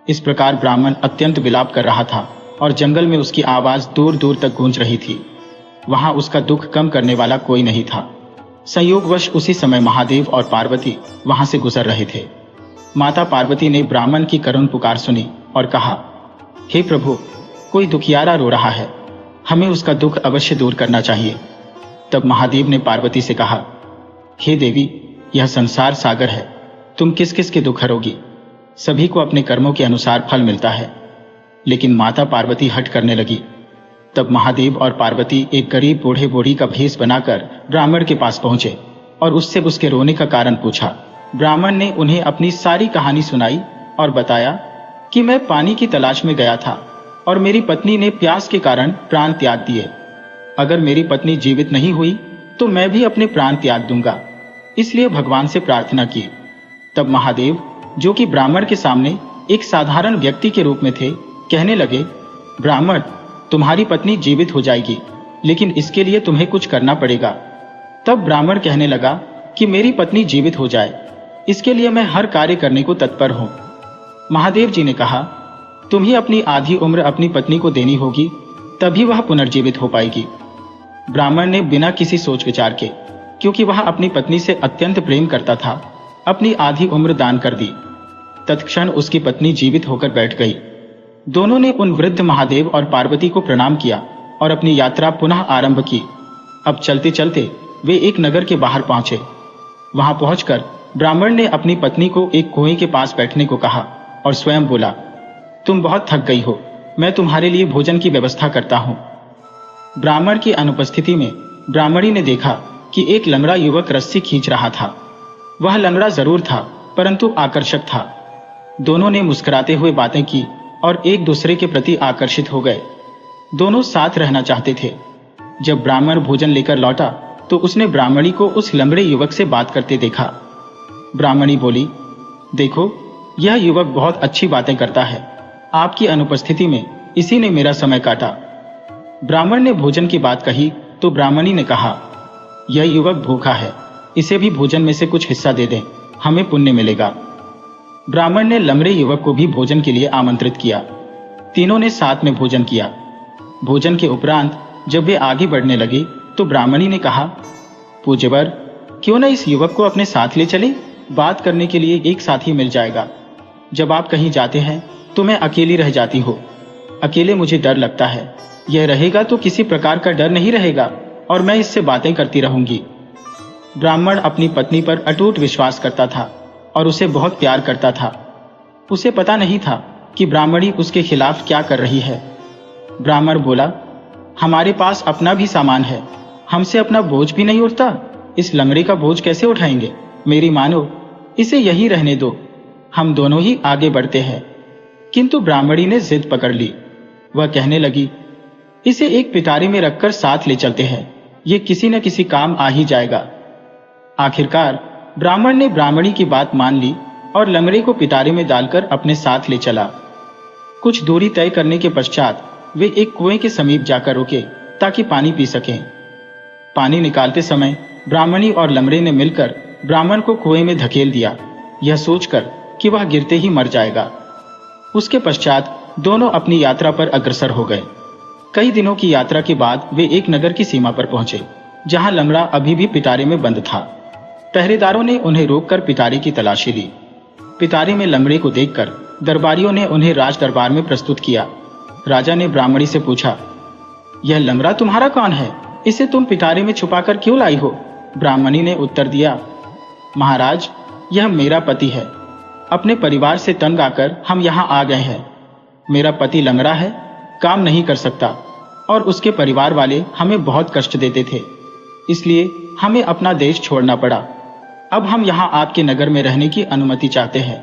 इस प्रकार ब्राह्मण अत्यंत विलाप कर रहा था और जंगल में उसकी आवाज दूर दूर तक गूंज रही थी। वहां उसका दुख कम करने वाला कोई नहीं था। संयोगवश उसी समय महादेव और पार्वती वहां से गुजर रहे थे। माता पार्वती ने ब्राह्मण की करुण पुकार सुनी और कहा, हे प्रभु, कोई दुखियारा रो रहा है, हमें उसका दुख अवश्य दूर करना चाहिए। तब महादेव ने पार्वती से कहा, हे देवी, यह संसार सागर है, तुम किस किस के दुख हरोगी? सभी को अपने कर्मों के अनुसार फल मिलता है। लेकिन माता पार्वती हट करने लगी। तब महादेव और पार्वती एक गरीब बूढ़े बूढ़ी का भेष बनाकर ब्राह्मण के पास पहुंचे और उससे उसके रोने का कारण पूछा। ब्राह्मण ने उन्हें अपनी सारी कहानी सुनाई और बताया कि मैं पानी की तलाश में गया था और मेरी पत्नी ने प्यास के कारण प्राण त्याग दिए। अगर मेरी पत्नी जीवित नहीं हुई तो मैं भी अपने प्राण त्याग दूंगा, इसलिए भगवान से प्रार्थना की। तब महादेव, जो कि ब्राह्मण के सामने एक साधारण व्यक्ति के रूप में थे, कहने लगे, ब्राह्मण, तुम्हारी पत्नी जीवित हो जाएगी, लेकिन इसके लिए तुम्हें कुछ करना पड़ेगा। तब ब्राह्मण कहने लगा कि मेरी पत्नी जीवित हो जाए, इसके लिए मैं हर कार्य करने को तत्पर हूं। महादेव जी ने कहा, तुम्हें अपनी आधी उम्र अपनी पत्नी को देनी होगी, तभी वह पुनर्जीवित हो पाएगी। ब्राह्मण ने बिना किसी सोच विचार के, क्योंकि वह अपनी पत्नी से अत्यंत प्रेम करता था, अपनी आधी उम्र दान कर दी। तत्क्षण उसकी पत्नी जीवित होकर बैठ गई। दोनों ने उन वृद्ध महादेव और पार्वती को प्रणाम किया और अपनी यात्रा पुनः आरंभ की। अब चलते चलते वे एक नगर के बाहर पहुंचे। वहां पहुंचकर ब्राह्मण ने अपनी पत्नी को एक कुएं के पास बैठने को कहा और स्वयं बोला, तुम बहुत थक गई हो, मैं तुम्हारे लिए भोजन की व्यवस्था करता हूं। ब्राह्मण की अनुपस्थिति में ब्राह्मणी ने देखा कि एक लंगड़ा युवक रस्सी खींच रहा था। वह लंगड़ा जरूर था, परंतु आकर्षक था। दोनों ने मुस्कुराते हुए बातें की और एक दूसरे के प्रति आकर्षित हो गए। दोनों साथ रहना चाहते थे। जब ब्राह्मण भोजन लेकर लौटा तो उसने ब्राह्मणी को उस लंगड़े युवक से बात करते देखा। ब्राह्मणी बोली, देखो, यह युवक बहुत अच्छी बातें करता है। आपकी अनुपस्थिति में इसी ने मेरा समय काटा। ब्राह्मण ने भोजन की बात कही तो ब्राह्मणी ने कहा, यह युवक भूखा है, इसे भी भोजन में से कुछ हिस्सा दे दें, हमें पुण्य मिलेगा। ब्राह्मण ने लंगड़े युवक को भी भोजन के लिए आमंत्रित किया। तीनों ने साथ में भोजन किया। भोजन के उपरांत जब वे आगे बढ़ने लगे तो ब्राह्मणी ने कहा, पूज्यवर, क्यों न इस युवक को अपने साथ ले चले? बात करने के लिए एक साथी मिल जाएगा। जब आप कहीं जाते हैं तो मैं अकेली रह जाती हूँ। अकेले मुझे डर लगता है। यह रहेगा तो किसी प्रकार का डर नहीं रहेगा और मैं इससे बातें करती रहूंगी। ब्राह्मण अपनी पत्नी पर अटूट विश्वास करता था और उसे बहुत प्यार करता था। उसे पता नहीं था कि ब्राह्मणी उसके खिलाफ क्या कर रही है। ब्राह्मण बोला, हमारे पास अपना भी सामान है, हमसे अपना बोझ भी नहीं उठता, इस लंगड़े का बोझ कैसे उठाएंगे? मेरी मानो, इसे यही रहने दो, हम दोनों ही आगे बढ़ते हैं। किंतु ब्राह्मणी ने जिद पकड़ ली। वह कहने लगी, इसे एक पिटारे में रखकर साथ ले चलते हैं, ये किसी न किसी काम आ ही जाएगा। आखिरकार ब्राह्मण ने ब्राह्मणी की बात मान ली और लंगड़े को पिटारे में डालकर अपने साथ ले चला। कुछ दूरी तय करने के पश्चात वे एक कुएं के समीप जाकर रुके ताकि पानी पी सकें। पानी निकालते समय ब्राह्मणी और लंगड़े ने मिलकर ब्राह्मण को कुएं में धकेल दिया, यह सोचकर कि वह गिरते ही मर जाएगा। उसके पश्चात दोनों अपनी यात्रा पर अग्रसर हो गए। कई दिनों की यात्रा के बाद वे एक नगर की सीमा पर पहुंचे, जहां लंगड़ा अभी भी पिटारे में बंद था। पहरेदारों ने उन्हें रोककर पिटारे की तलाशी ली। पिटारे में लंगड़े को देखकर दरबारियों ने उन्हें राज दरबार में प्रस्तुत किया। राजा ने ब्राह्मणी से पूछा, यह लंगड़ा तुम्हारा कौन है? इसे तुम पिटारे में छुपाकर क्यों लाई हो? ब्राह्मणी ने उत्तर दिया, महाराज, यह मेरा पति है। अपने परिवार से तंग आकर हम यहाँ आ गए हैं। मेरा पति लंगड़ा है, काम नहीं कर सकता और उसके परिवार वाले हमें बहुत कष्ट देते थे, इसलिए हमें अपना देश छोड़ना पड़ा। अब हम यहाँ आपके नगर में रहने की अनुमति चाहते हैं।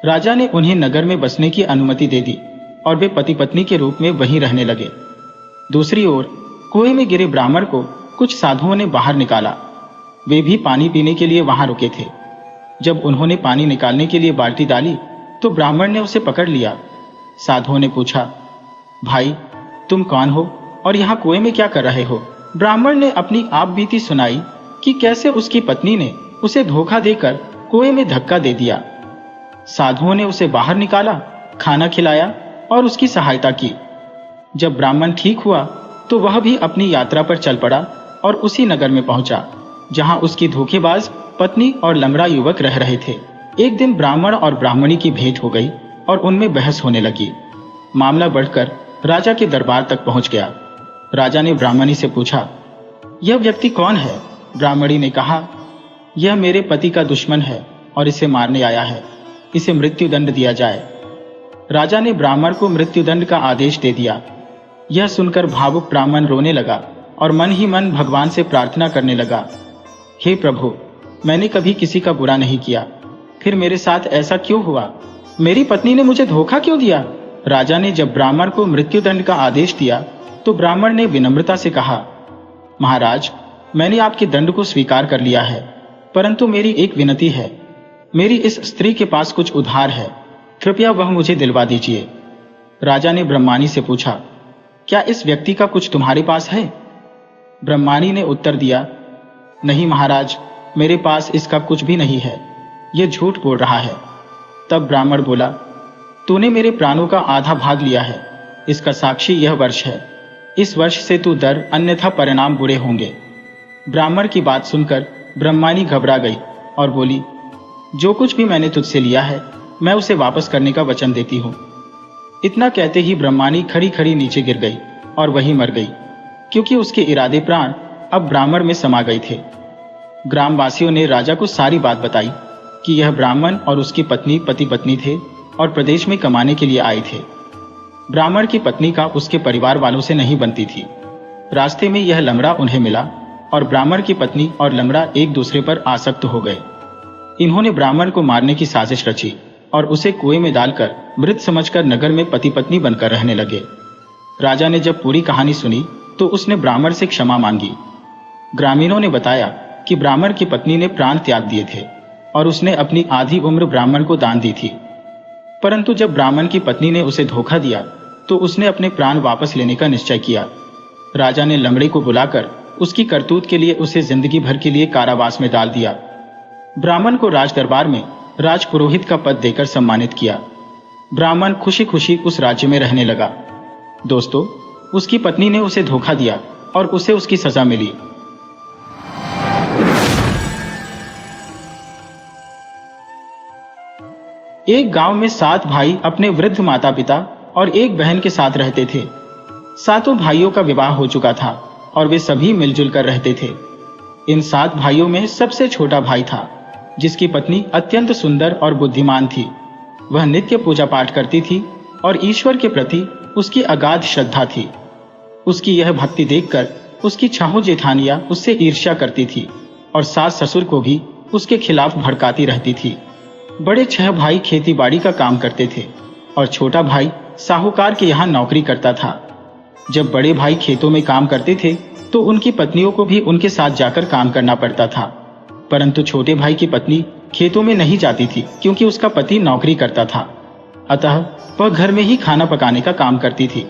राजा ने उन्हें नगर में बसने की अनुमति दे दी और वे पति पत्नी के रूप में वहीं रहने लगे। दूसरी ओर कुएं में गिरे ब्राह्मण को कुछ साधुओं ने बाहर निकाला। वे भी पानी पीने के लिए वहां रुके थे। जब उन्होंने पानी निकालने के लिए बाल्टी डाली तो ब्राह्मण ने उसे पकड़ लिया। साधुओं ने पूछा, भाई, तुम कौन हो और यहाँ कुएं में क्या कर रहे हो? ब्राह्मण ने अपनी आप बीती सुनाई कि कैसे उसकी पत्नी ने उसे धोखा देकर कुएं में धक्का दे दिया। साधुओं ने उसे बाहर निकाला, खाना खिलाया और उसकी सहायता की। जब ब्राह्मण ठीक हुआ तो वह भी अपनी यात्रा पर चल पड़ा और उसी नगर में पहुंचा जहां उसकी धोखेबाज पत्नी और लंगड़ा युवक रह रहे थे। एक दिन ब्राह्मण और ब्राह्मणी की भेंट हो गई और उनमें बहस होने लगी। मामला बढ़कर राजा के दरबार तक पहुंच गया। राजा ने ब्राह्मणी से पूछा, यह व्यक्ति कौन है? ब्राह्मणी ने कहा, यह मेरे पति का दुश्मन है और इसे मारने आया है, इसे मृत्युदंड दिया जाए। राजा ने ब्राह्मण को मृत्युदंड का आदेश दे दिया। यह सुनकर भावुक ब्राह्मण रोने लगा और मन ही मन भगवान से प्रार्थना करने लगा, हे प्रभु, मैंने कभी किसी का बुरा नहीं किया, फिर मेरे साथ ऐसा क्यों हुआ? मेरी पत्नी ने मुझे धोखा क्यों दिया? राजा ने जब ब्राह्मण को मृत्युदंड का आदेश दिया तो ब्राह्मण ने विनम्रता से कहा, महाराज, मैंने आपके दंड को स्वीकार कर लिया है, परंतु मेरी एक विनती है। मेरी इस स्त्री के पास कुछ उधार है, कृपया वह मुझे दिलवा दीजिए। राजा ने ब्रह्मानी से पूछा, क्या इस व्यक्ति का कुछ तुम्हारे पास है? ब्रह्मानी ने उत्तर दिया, नहीं महाराज, मेरे पास इसका कुछ भी नहीं है, यह झूठ बोल रहा है। तब ब्राह्मण बोला, तूने मेरे प्राणों का आधा भाग लिया है, इसका साक्षी यह वर्ष है। इस वर्ष से तू डर, अन्यथा परिणाम बुरे होंगे। ब्राह्मण की बात सुनकर ब्रह्मानी घबरा गई और बोली, जो कुछ भी मैंने तुझसे लिया है मैं उसे वापस करने का वचन देती हूँ। इतना कहते ही ब्रह्माणी खड़ी खड़ी नीचे गिर गई और वहीं मर गई, क्योंकि उसके इरादे प्राण अब ब्राह्मण में समा गए थे। ग्रामवासियों ने राजा को सारी बात बताई कि यह ब्राह्मण और उसकी पत्नी पति पत्नी थे और प्रदेश में कमाने के लिए आए थे। ब्राह्मण की पत्नी का उसके परिवार वालों से नहीं बनती थी। रास्ते में यह लंगड़ा उन्हें मिला और ब्राह्मण की पत्नी और लंगड़ा एक दूसरे पर आसक्त हो गए। इन्होंने ब्राह्मण को मारने की साजिश रची और उसे कुएं में डालकर मृत समझकर नगर में पति पत्नी बनकर रहने लगे। राजा ने जब पूरी कहानी सुनी तो उसने ब्राह्मण से क्षमा मांगी। ग्रामीणों ने बताया कि ब्राह्मण की पत्नी ने प्राण त्याग दिए थे और उसने अपनी आधी उम्र ब्राह्मण को दान दी थी। परंतु जब ब्राह्मण की पत्नी ने उसे धोखा दिया तो उसने अपने प्राण वापस लेने का निश्चय किया। राजा ने लंगड़े को बुलाकर उसकी करतूत के लिए उसे जिंदगी भर के लिए कारावास में डाल दिया। ब्राह्मण को राज दरबार में राजपुरोहित का पद देकर सम्मानित किया। ब्राह्मण खुशी खुशी उस राज्य में रहने लगा। दोस्तों, उसकी पत्नी ने उसे धोखा दिया और उसे उसकी सजा मिली। एक गांव में 7 भाई अपने वृद्ध माता पिता और एक बहन के साथ रहते थे। सातों भाइयों का विवाह हो चुका था और वे सभी मिलजुल कर रहते थे। इन 7 भाइयों में सबसे छोटा भाई था, जिसकी पत्नी अत्यंत सुंदर और बुद्धिमान थी। वह नित्य पूजा पाठ करती थी और ईश्वर के प्रति उसकी अगाध श्रद्धा थी। उसकी यह भक्ति देखकर उसकी छहों जेठानियां उससे ईर्ष्या करती थी और सास ससुर को भी उसके खिलाफ भड़काती रहती थी। बड़े 6 भाई खेती बाड़ी का काम करते थे और छोटा भाई साहूकार के यहाँ नौकरी करता था। जब बड़े भाई खेतों में काम करते थे तो उनकी पत्नियों को भी उनके साथ जाकर काम करना पड़ता था, परंतु छोटे भाई की पत्नी खेतों में नहीं जाती थी क्योंकि उसका पति नौकरी करता था। अतः वह घर में ही खाना पकाने का काम करती थी।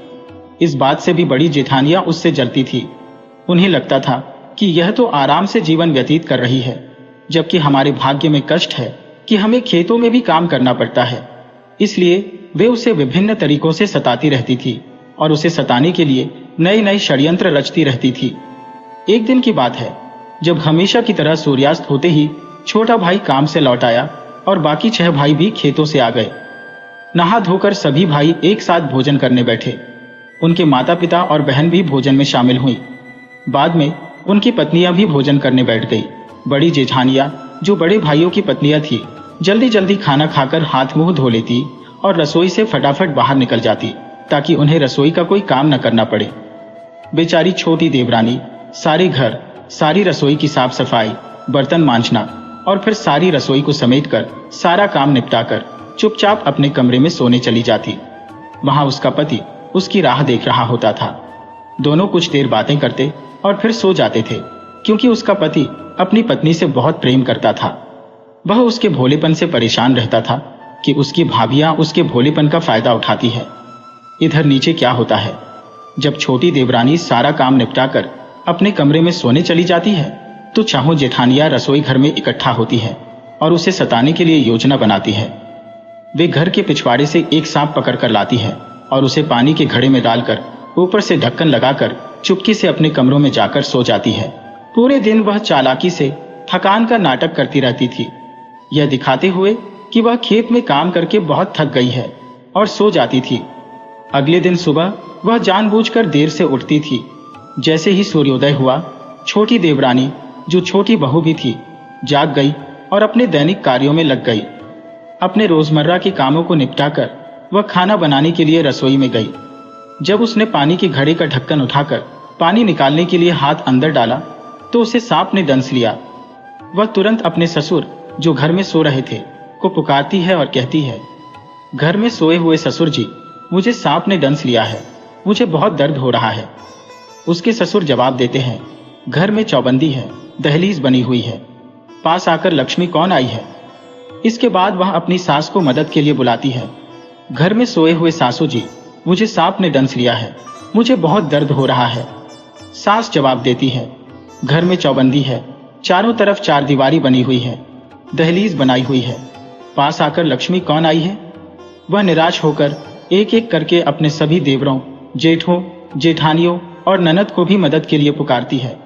इस बात से भी बड़ी जेठानियां उससे जलती थी। उन्हें लगता था कि यह तो आराम से जीवन व्यतीत कर रही है, जबकि हमारे भाग्य में कष्ट है कि हमें खेतों में भी काम करना पड़ता है। इसलिए वे उसे विभिन्न तरीकों से सताती रहती थी और उसे सताने के लिए नए नए षड्यंत्र रचती रहती थी। एक दिन की बात है, जब हमेशा की तरह सूर्यास्त होते ही छोटा भाई काम से लौट आया और बाकी 6 भाई भी खेतों से आ गए। नहा धोकर सभी भाई एक साथ भोजन करने बैठे। उनके माता पिता और बहन भी भोजन में शामिल हुई। बाद में उनकी पत्नियां भी भोजन करने बैठ गई। बड़ी जेठानियां, जो बड़े भाइयों की पत्नियां थी, जल्दी जल्दी खाना खाकर हाथ मुंह धो लेती और रसोई से फटाफट बाहर निकल जाती ताकि उन्हें रसोई का कोई काम न करना पड़े। बेचारी छोटी देवरानी सारे घर, सारी रसोई की साफ सफाई, बर्तन मांजना और फिर सारी रसोई को समेटकर सारा काम निपटाकर चुपचाप अपने कमरे में सोने चली जाती। वहां उसका पति उसकी राह देख रहा होता था। दोनों कुछ देर बातें करते और फिर सो जाते थे, क्योंकि उसका पति अपनी पत्नी से बहुत प्रेम करता था। वह उसके भोलेपन से परेशान रहता था कि उसकी भाभियां उसके भोलेपन का फायदा उठाती है। इधर नीचे क्या होता है, जब छोटी देवरानी सारा काम निपटाकर अपने कमरे में सोने चली जाती है तो चाहों जेठानियां रसोई घर में इकट्ठा होती है और उसे सताने के लिए योजना बनाती है। वे घर के पिछवाड़े से एक सांप पकड़ कर लाती है और उसे पानी के घड़े में डालकर ऊपर से ढक्कन लगाकर चुपके से अपने कमरों में जाकर सो जाती है। पूरे दिन वह चालाकी से थकान का नाटक करती रहती थी, यह दिखाते हुए कि वह खेत में काम करके बहुत थक गई है, और सो जाती थी। अगले दिन सुबह वह जानबूझकर देर से उठती थी। जैसे ही सूर्योदय हुआ, छोटी देवरानी, जो छोटी बहू भी थी, जाग गई और अपने दैनिक कार्यों में लग गई। अपने रोजमर्रा के कामों को निपटाकर वह खाना बनाने के लिए रसोई में गई। जब उसने पानी के घड़े का ढक्कन उठाकर पानी निकालने के लिए हाथ अंदर डाला तो उसे सांप ने दंस लिया। वह तुरंत अपने ससुर, जो घर में सो रहे थे, को पुकारती है और कहती है, घर में सोए हुए ससुर जी, मुझे सांप ने दंस लिया है, मुझे बहुत दर्द हो रहा है। उसके ससुर जवाब देते हैं, घर में चौबंदी है, दहलीज बनी हुई है, पास आकर लक्ष्मी कौन आई है। इसके बाद वह अपनी सास को मदद के लिए बुलाती है, घर में सोए हुए सासू जी, मुझे सांप ने दंस लिया है, मुझे बहुत दर्द हो रहा है। सास जवाब देती है, घर में चौबंदी है, चारों तरफ 4 दीवारी बनी हुई है, दहलीज बनाई हुई है, पास आकर लक्ष्मी कौन आई है। वह निराश होकर एक एक करके अपने सभी देवरों, जेठों, जेठानियों और ननद को भी मदद के लिए पुकारती है,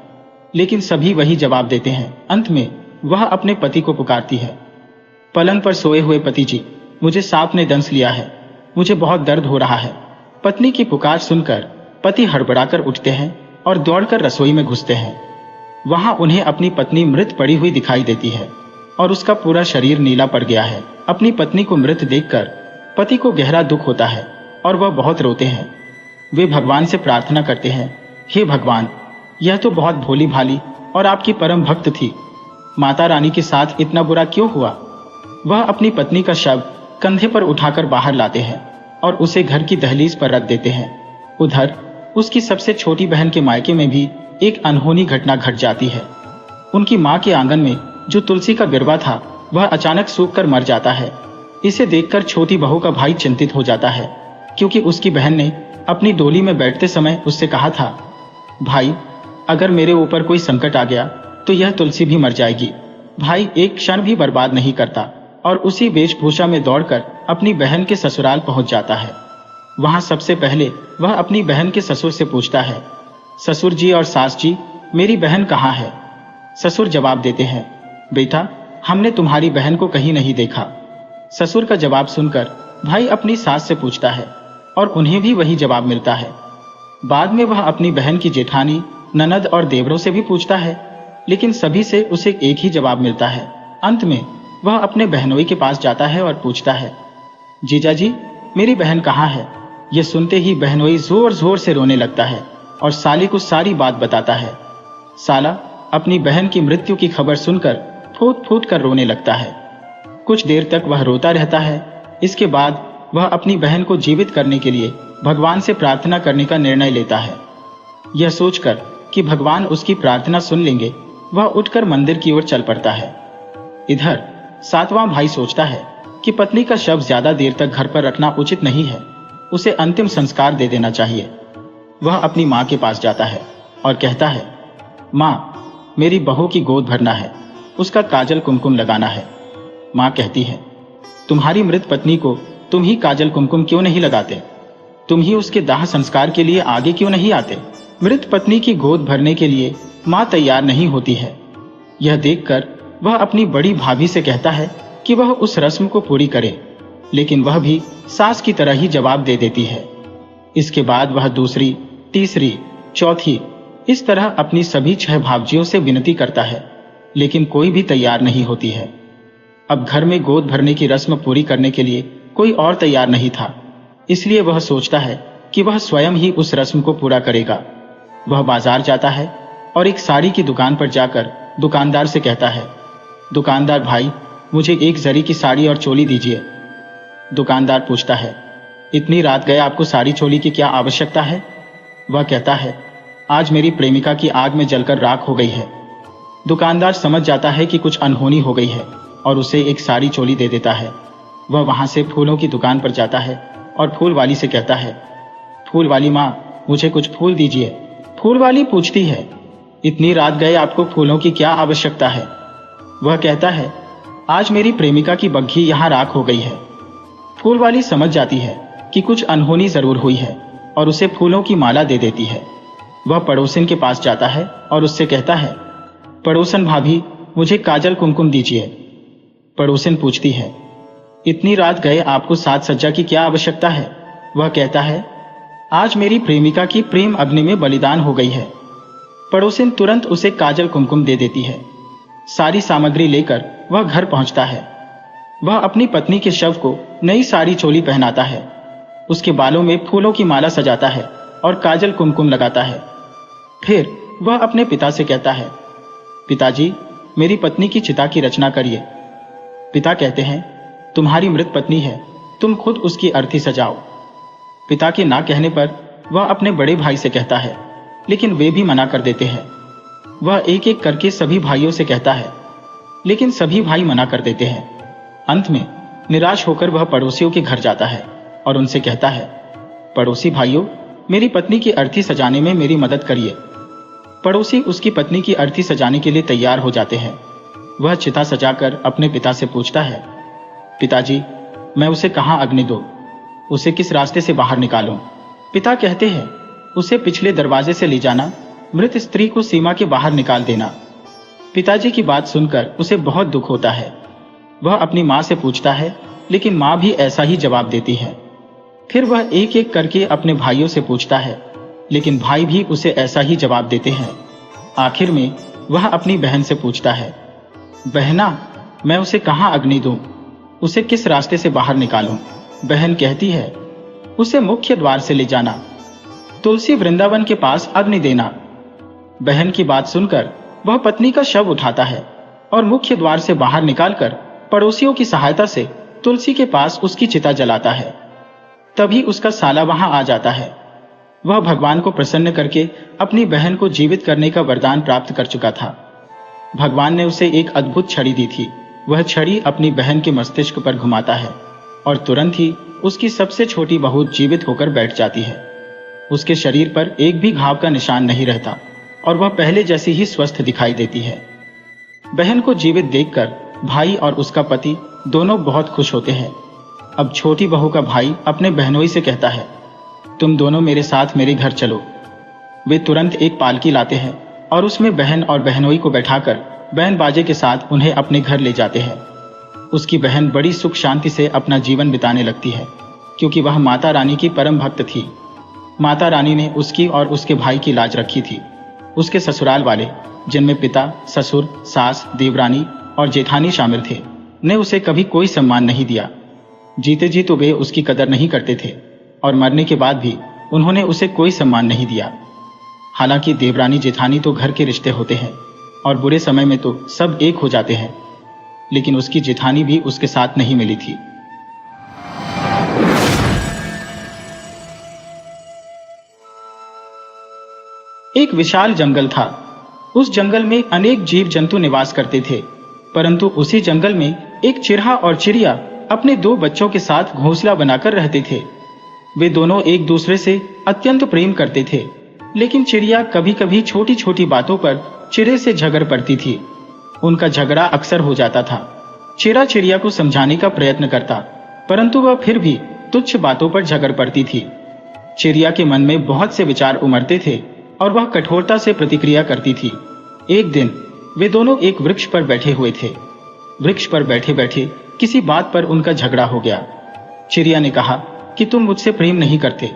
लेकिन सभी वही जवाब देते हैं। अंत में वह अपने पति को पुकारती है। पलंग पर सोए हुए पति जी, मुझे सांप ने दंश लिया है, मुझे बहुत दर्द हो रहा है। पत्नी की पुकार सुनकर पति हड़बड़ाकर उठते हैं और दौड़कर रसोई में घुसते हैं। वहां उन्हें अपनी पत्नी मृत पड़ी हुई दिखाई देती है और उसका पूरा शरीर नीला पड़ गया है। अपनी पत्नी को मृत देखकर पति को गहरा दुख होता है और वह बहुत रोते हैं। वे भगवान से प्रार्थना करते हैं, हे भगवान, यह तो बहुत भोली भाली और आपकी परम भक्त थी, माता रानी के साथ इतना बुरा क्यों हुआ। वह अपनी पत्नी का शव कंधे पर उठाकर बाहर लाते हैं और उसे घर की दहलीज पर रख देते हैं। उधर उसकी सबसे छोटी बहन के मायके में भी एक अनहोनी घटना घट जाती है। उनकी मां के आंगन में जो तुलसी का गिरवा था वह अचानक सूखकर मर जाता है। इसे देखकर छोटी बहू का भाई चिंतित हो जाता है, क्योंकि उसकी बहन ने अपनी डोली में बैठते समय उससे कहा था, भाई, अगर मेरे ऊपर कोई संकट आ गया तो यह तुलसी भी मर जाएगी। भाई एक क्षण भी बर्बाद नहीं करता और उसी वेशभूषा में दौड़कर अपनी बहन के ससुराल पहुंच जाता है। वहां सबसे पहले वह अपनी बहन के ससुर से पूछता है, ससुर जी और सास जी, मेरी बहन कहाँ है। ससुर जवाब देते हैं, बेटा, हमने तुम्हारी बहन को कहीं नहीं देखा। ससुर का जवाब सुनकर भाई अपनी सास से पूछता है और उन्हें भी वही जवाब मिलता है। बाद में वह अपनी बहन की जेठानी, ननद और देवरों से भी पूछता है, लेकिन सभी से उसे एक ही जवाब मिलता है। अंत में वह अपने बहनोई के पास जाता है और पूछता है, जीजा जी, मेरी बहन कहाँ है। यह सुनते ही बहनोई जोर जोर से रोने लगता है और साली को सारी बात बताता है। साला अपनी बहन की मृत्यु की खबर सुनकर फूट फूट कर रोने लगता है। कुछ देर तक वह रोता रहता है। इसके बाद वह अपनी बहन को जीवित करने के लिए भगवान से प्रार्थना करने का निर्णय लेता है। यह सोचकर कि भगवान उसकी प्रार्थना सुन लेंगे, वह उठकर मंदिर की ओर चल पड़ता है। इधर सातवां भाई सोचता है कि पत्नी का शव ज्यादा देर तक घर पर रखना उचित नहीं है, उसे अंतिम संस्कार दे देना चाहिए। वह अपनी मां के पास जाता है और कहता है, मां, मेरी बहू की गोद भरना है, उसका काजल कुमकुम लगाना है। मां कहती है, तुम्हारी मृत पत्नी को तुम ही काजल कुमकुम क्यों नहीं लगाते, तुम ही उसके दाह संस्कार के लिए आगे क्यों नहीं आते। मृत पत्नी की गोद भरने के लिए मां तैयार नहीं होती है। यह देखकर वह अपनी बड़ी भाभी से कहता है कि वह उस रस्म को पूरी करे, लेकिन वह भी सास की तरह ही जवाब दे देती है। इसके बाद वह दूसरी, तीसरी, चौथी, इस तरह अपनी सभी 6 भावजियों से विनती करता है, लेकिन कोई भी तैयार नहीं होती है। अब घर में गोद भरने की रस्म पूरी करने के लिए कोई और तैयार नहीं था, इसलिए वह सोचता है कि वह स्वयं ही उस रस्म को पूरा करेगा। वह बाजार जाता है और एक साड़ी की दुकान पर जाकर दुकानदार से कहता है, दुकानदार भाई, मुझे एक जरी की साड़ी और चोली दीजिए। दुकानदार पूछता है, इतनी रात गए आपको साड़ी चोली की क्या आवश्यकता है। वह कहता है, आज मेरी प्रेमिका की आग में जलकर राख हो गई है। दुकानदार समझ जाता है कि कुछ अनहोनी हो गई है और उसे एक साड़ी चोली दे देता है। वह वहां से फूलों की दुकान पर जाता है और फूल वाली से कहता है, फूल वाली माँ, मुझे कुछ फूल दीजिए। फूल वाली पूछती है, इतनी रात गए आपको फूलों की क्या आवश्यकता है। वह कहता है, आज मेरी प्रेमिका की बग्घी यहाँ राख हो गई है। फूल वाली समझ जाती है कि कुछ अनहोनी जरूर हुई है और उसे फूलों की माला दे देती है। वह पड़ोसन के पास जाता है और उससे कहता है, पड़ोसन भाभी, मुझे काजल कुमकुम दीजिए। पड़ोसन पूछती है, इतनी रात गए आपको साज सज्जा की क्या आवश्यकता है। वह कहता है, आज मेरी प्रेमिका की प्रेम अग्नि में बलिदान हो गई है। पड़ोसन तुरंत उसे काजल कुमकुम दे देती है। सारी सामग्री लेकर वह घर पहुंचता है। वह अपनी पत्नी के शव को नई साड़ी चोली पहनाता है, उसके बालों में फूलों की माला सजाता है और काजल कुमकुम लगाता है। फिर वह अपने पिता से कहता है, पिताजी, मेरी पत्नी की चिता की रचना करिए। पिता कहते हैं, तुम्हारी मृत पत्नी है, तुम खुद उसकी अर्थी सजाओ। पिता के ना कहने पर वह अपने बड़े भाई से कहता है, लेकिन वे भी मना कर देते हैं। वह एक एक करके सभी भाइयों से कहता है, लेकिन सभी भाई मना कर देते हैं। अंत में निराश होकर वह पड़ोसियों के घर जाता है और उनसे कहता है, पड़ोसी भाइयों, मेरी पत्नी की अर्थी सजाने में मेरी मदद करिए। पड़ोसी उसकी पत्नी की अर्थी सजाने के लिए तैयार हो जाते हैं। वह चिता सजाकर अपने पिता से पूछता है, पिताजी, मैं उसे कहाँ अग्नि दूं? उसे किस रास्ते से बाहर निकालूं? पिता कहते हैं, उसे पिछले दरवाजे से ले जाना, मृत स्त्री को सीमा के बाहर निकाल देना। पिताजी की बात सुनकर उसे बहुत दुख होता है। वह अपनी माँ से पूछता है, लेकिन माँ भी ऐसा ही जवाब देती है। फिर वह एक एक करके अपने भाइयों से पूछता है, लेकिन भाई भी उसे ऐसा ही जवाब देते हैं। आखिर में वह अपनी बहन से पूछता है, बहना, मैं उसे कहाँ अग्नि दूं? उसे किस रास्ते से बाहर निकालूं? बहन कहती है, उसे मुख्य द्वार से ले जाना, तुलसी वृंदावन के पास अग्नि देना। बहन की बात सुनकर वह पत्नी का शव उठाता है और मुख्य द्वार से बाहर निकालकर पड़ोसियों की सहायता से तुलसी के पास उसकी चिता जलाता है। तभी उसका साला वहां आ जाता है। वह भगवान को प्रसन्न करके अपनी बहन को जीवित करने का वरदान प्राप्त कर चुका था। भगवान ने उसे एक अद्भुत छड़ी दी थी। वह छड़ी अपनी बहन के मस्तिष्क पर घुमाता है और तुरंत ही उसकी सबसे छोटी बहू जीवित होकर बैठ जाती है। उसके शरीर पर एक भी घाव का निशान नहीं रहता और वह पहले जैसी ही स्वस्थ दिखाई देती है। बहन को जीवित देखकर भाई और उसका पति दोनों बहुत खुश होते हैं। अब छोटी बहू का भाई अपने बहनोई से कहता है, तुम दोनों मेरे साथ मेरे घर चलो। वे तुरंत एक पालकी लाते हैं और उसमें बहन और बहनोई को बैठाकर बैन बाजे के साथ उन्हें अपने घर ले जाते हैं। उसकी बहन बड़ी सुख शांति से अपना जीवन बिताने लगती है, क्योंकि वह माता रानी की परम भक्त थी। माता रानी ने उसकी और उसके भाई की लाज रखी थी। उसके ससुराल वाले, जिनमें पिता, ससुर, सास, देवरानी और जेठानी शामिल थे, ने उसे कभी कोई सम्मान नहीं दिया। जीते जी तो वे उसकी कदर नहीं करते थे और मरने के बाद भी उन्होंने उसे कोई सम्मान नहीं दिया। हालांकि देवरानी जेठानी तो घर के रिश्ते होते हैं और बुरे समय में तो सब एक हो जाते हैं, लेकिन उसकी जेठानी भी उसके साथ नहीं मिली थी। एक विशाल जंगल था। उस जंगल में अनेक जीव जंतु निवास करते थे, परंतु उसी जंगल में एक चिरहा और चिड़िया अपने 2 बच्चों के साथ घोंसला बनाकर रहते थे। वे दोनों एक दूसरे से अत्यंत प्रेम करते थे, लेकिन चिड़िया कभी कभी छोटी छोटी बातों पर चिड़े से झगड़ पड़ती थी। उनका झगड़ा अक्सर हो जाता था। चिड़ा चिड़िया को समझाने का प्रयत्न करता, परंतु वह फिर भी तुच्छ बातों पर झगड़ पड़ती थी। चिड़िया के मन में बहुत से विचार उमड़ते थे और वह कठोरता से प्रतिक्रिया करती थी। एक दिन वे दोनों एक वृक्ष पर बैठे हुए थे। वृक्ष पर बैठे बैठे किसी बात पर उनका झगड़ा हो गया। चिड़िया ने कहा कि तुम मुझसे प्रेम नहीं करते।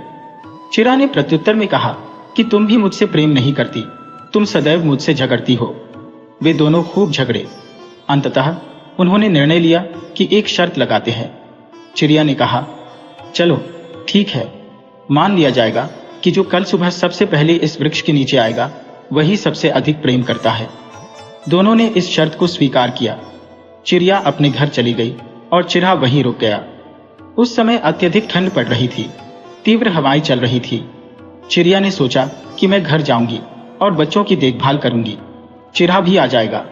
चिड़ा ने प्रत्युत्तर में कहा कि तुम भी मुझसे प्रेम नहीं करती, तुम सदैव मुझसे झगड़ती हो। वे दोनों खूब झगड़े। अंततः उन्होंने निर्णय लिया कि एक शर्त लगाते हैं। चिड़िया ने कहा, चलो ठीक है, मान लिया जाएगा कि जो कल सुबह सबसे पहले इस वृक्ष के नीचे आएगा वही सबसे अधिक प्रेम करता है। दोनों ने इस शर्त को स्वीकार किया। चिड़िया अपने घर चली गई और चिड़ा वहीं रुक गया। उस समय अत्यधिक ठंड पड़ रही थी, तीव्र हवाएं चल रही थी। चिड़िया ने सोचा कि मैं घर जाऊंगी और बच्चों की देखभाल करूंगी, चिड़ा भी आ जाएगा।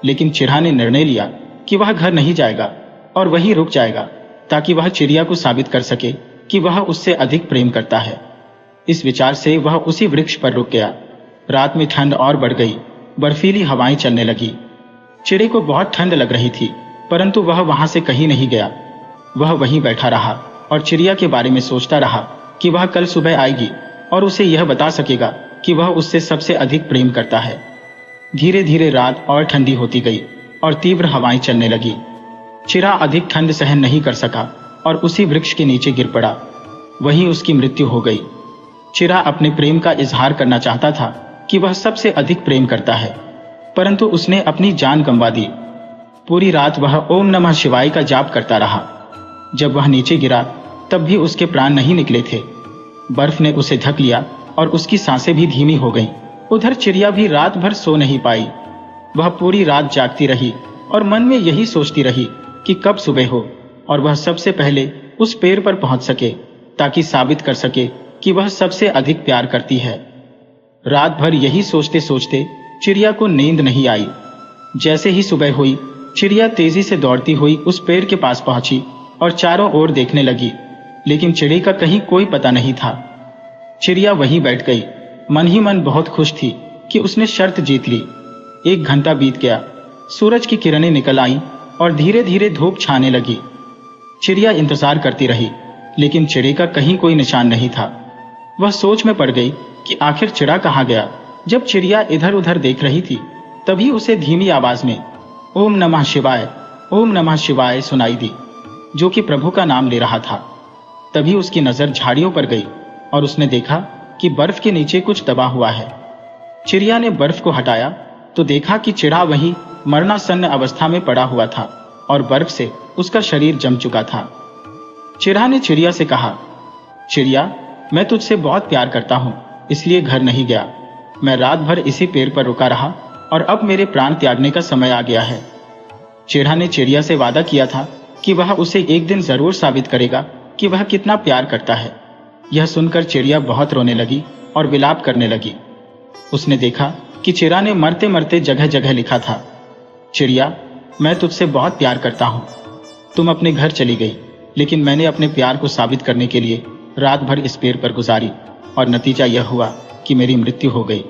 लेकिन चिड़ा ने निर्णय लिया कि वह घर नहीं जाएगा और वहीं रुक जाएगा, ताकि वह चिड़िया को साबित कर सके कि वह उससे अधिक प्रेम करता है। इस विचार से वह उसी वृक्ष पर रुक गया। रात में ठंड और बढ़ गई, बर्फीली हवाएं चलने लगी। चिड़े को बहुत ठंड लग रही थी, परंतु वह वहां से कहीं नहीं गया। वह वहीं बैठा रहा और चिड़िया के बारे में सोचता रहा कि वह कल सुबह आएगी और उसे यह बता सकेगा कि वह उससे सबसे अधिक प्रेम करता है। धीरे धीरे रात और ठंडी होती गई और तीव्र हवाएं चलने लगी। चिड़ा अधिक ठंड सहन नहीं कर सका और उसी वृक्ष के नीचे गिर पड़ा। वहीं उसकी मृत्यु हो गई। चिड़ा अपने प्रेम का इजहार करना चाहता था कि वह सबसे अधिक प्रेम करता है, परंतु उसने अपनी जान गंवा दी। पूरी रात वह ओम नमः शिवाय का जाप करता रहा। जब वह नीचे गिरा तब भी उसके प्राण नहीं निकले थे। बर्फ ने उसे ढक लिया और उसकी सांसें भी धीमी हो गईं। उधर चिड़िया भी रात भर सो नहीं पाई। वह पूरी रात जागती रही और मन में यही सोचती रही कि कब सुबह हो और वह सबसे पहले उस पेड़ पर पहुंच सके, ताकि साबित कर सके कि वह सबसे अधिक प्यार करती है। रात भर यही सोचते सोचते चिड़िया को नींद नहीं आई। जैसे ही सुबह हुई, चिड़िया तेजी से दौड़ती हुई उस पेड़ के पास पहुंची और चारों ओर देखने लगी, लेकिन चिड़ी का कहीं कोई पता नहीं था। चिड़िया वहीं बैठ गई। मन ही मन बहुत खुश थी कि उसने शर्त जीत ली। 1 घंटा बीत गया। सूरज की किरणें निकल आईं और धीरे धीरे धूप छाने लगी। चिड़िया इंतजार करती रही, लेकिन चिड़ी का कहीं कोई निशान नहीं था। वह सोच में पड़ गई कि आखिर चिड़ा कहाँ गया। जब चिड़िया इधर उधर देख रही थी, तभी उसे धीमी आवाज में ओम नमः शिवाय ओम नमः शिवाय सुनाई दी, जो कि प्रभु का नाम ले रहा था। तभी उसकी नजर झाड़ियों पर गई और उसने देखा कि बर्फ के नीचे कुछ दबा हुआ है। चिड़िया ने बर्फ को हटाया तो देखा कि चिड़ा वहीं मरणासन्न अवस्था में पड़ा हुआ था और बर्फ से उसका शरीर जम चुका था। चिड़ा ने चिड़िया से कहा, चिड़िया, मैं तुझसे बहुत प्यार करता हूं, इसलिए घर नहीं गया। मैं रात भर इसी पेड़ पर रुका रहा और अब मेरे प्राण त्यागने का समय आ गया है। चिड़ा ने चिड़िया से वादा किया था कि वह उसे एक दिन जरूर साबित करेगा कि वह कितना प्यार करता है। यह सुनकर चिड़िया बहुत रोने लगी और विलाप करने लगी। उसने देखा कि चिड़ा ने मरते मरते जगह जगह लिखा था, चिड़िया, मैं तुझसे बहुत प्यार करता हूं। तुम अपने घर चली गई, लेकिन मैंने अपने प्यार को साबित करने के लिए रात भर इस पेड़ पर गुजारी और नतीजा यह हुआ कि मेरी मृत्यु हो गई।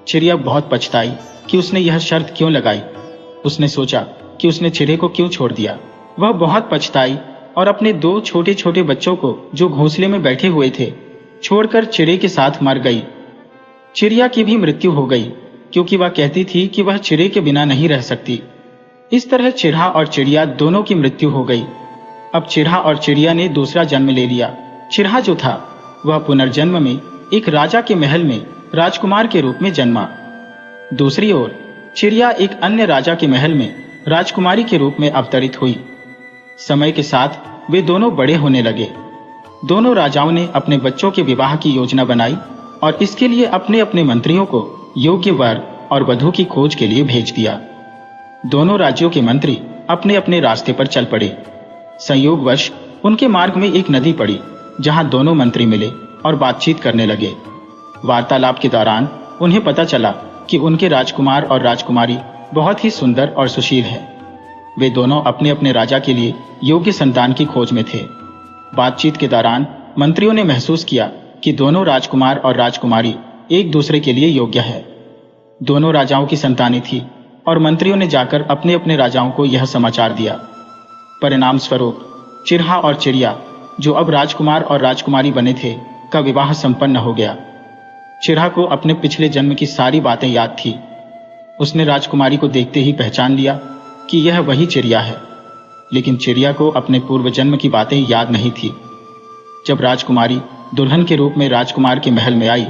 चिड़िया बहुत पछताई कि उसने यह शर्त क्यों लगाई। उसने सोचा कि उसने चिड़े को क्यों छोड़ दिया। वह बहुत पछताई और अपने 2 छोटे छोटे बच्चों को जो घोंसले में बैठे हुए थे छोड़कर चिड़े के साथ मर गई। चिड़िया की भी मृत्यु हो गई क्योंकि वह कहती थी कि वह चिड़े के बिना नहीं रह सकती। इस तरह चिड़ा और चिड़िया दोनों की मृत्यु हो गई। अब चिड़ा और चिड़िया ने दूसरा जन्म ले लिया। चिड़ा जो था वह पुनर्जन्म में एक राजा के महल में राजकुमार के रूप में जन्मा। दूसरी ओर चिड़िया एक अन्य राजा के महल में राजकुमारी के रूप में अवतरित हुई। समय के साथ वे दोनों बड़े होने लगे। दोनों राजाओं ने अपने बच्चों के विवाह की योजना बनाई और इसके लिए अपने अपने मंत्रियों को योग्य वर और वधू की खोज के लिए भेज दिया। दोनों राज्यों के मंत्री अपने अपने रास्ते पर चल पड़े। संयोगवश उनके मार्ग में एक नदी पड़ी, जहां दोनों मंत्री मिले और बातचीत करने लगे। वार्तालाप के दौरान उन्हें पता चला कि उनके राजकुमार और राजकुमारी बहुत ही सुंदर और सुशील है। वे दोनों अपने अपने राजा के लिए योग्य संतान की खोज में थे। बातचीत के दौरान मंत्रियों ने महसूस किया कि दोनों राजकुमार और राजकुमारी एक दूसरे के लिए योग्य है। दोनों राजाओं की संतानें थी और मंत्रियों ने जाकर अपने अपने राजाओं को यह समाचार दिया। परिणाम स्वरूप चिड़ा और चिड़िया, जो अब राजकुमार और राजकुमारी बने थे, का विवाह संपन्न हो गया। चिड़ा को अपने पिछले जन्म की सारी बातें याद थी। उसने राजकुमारी को देखते ही पहचान लिया कि यह वही चिड़िया है, लेकिन चिड़िया को अपने पूर्व जन्म की बातें याद नहीं थी। जब राजकुमारी दुल्हन के रूप में राजकुमार के महल में आई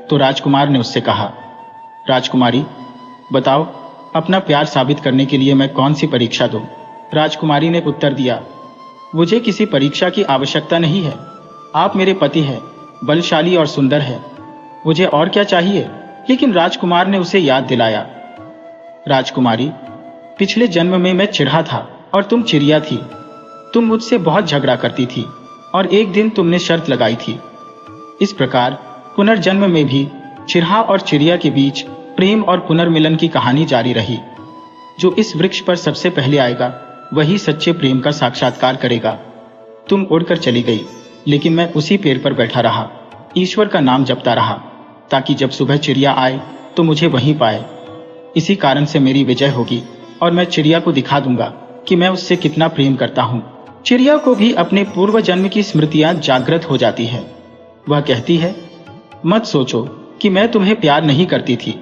तो राजकुमार ने उससे कहा, राजकुमारी, बताओ, अपना प्यार साबित करने के लिए मैं कौन सी परीक्षा दूं? राजकुमारी ने उत्तर दिया, मुझे किसी परीक्षा की आवश्यकता नहीं है। आप मेरे पति हैं, बलशाली और सुंदर है। मुझे और क्या चाहिए? लेकिन राजकुमार ने उसे याद दिलाया, राजकुमारी, पिछले जन्म में मैं चिड़ा था और तुम चिड़िया थी। तुम मुझसे बहुत झगड़ा करती थी और एक दिन तुमने शर्त लगाई थी। इस प्रकार पुनर्जन्म में भी चिड़ा और चिड़िया के बीच प्रेम और पुनर्मिलन की कहानी जारी रही। जो इस वृक्ष पर सबसे पहले आएगा वही सच्चे प्रेम का साक्षात्कार करेगा। तुम उड़कर चली गई, लेकिन मैं उसी पेड़ पर बैठा रहा, ईश्वर का नाम जपता रहा, ताकि जब सुबह चिड़िया आए तो मुझे वहीं पाए। इसी कारण से मेरी विजय होगी और मैं चिड़िया को दिखा दूंगा कि मैं उससे कितना प्रेम करता हूँ। चिड़िया को भी अपने पूर्व जन्म की स्मृतियां जागृत हो जाती है। वह कहती है, मत सोचो कि मैं तुम्हें प्यार नहीं करती थी।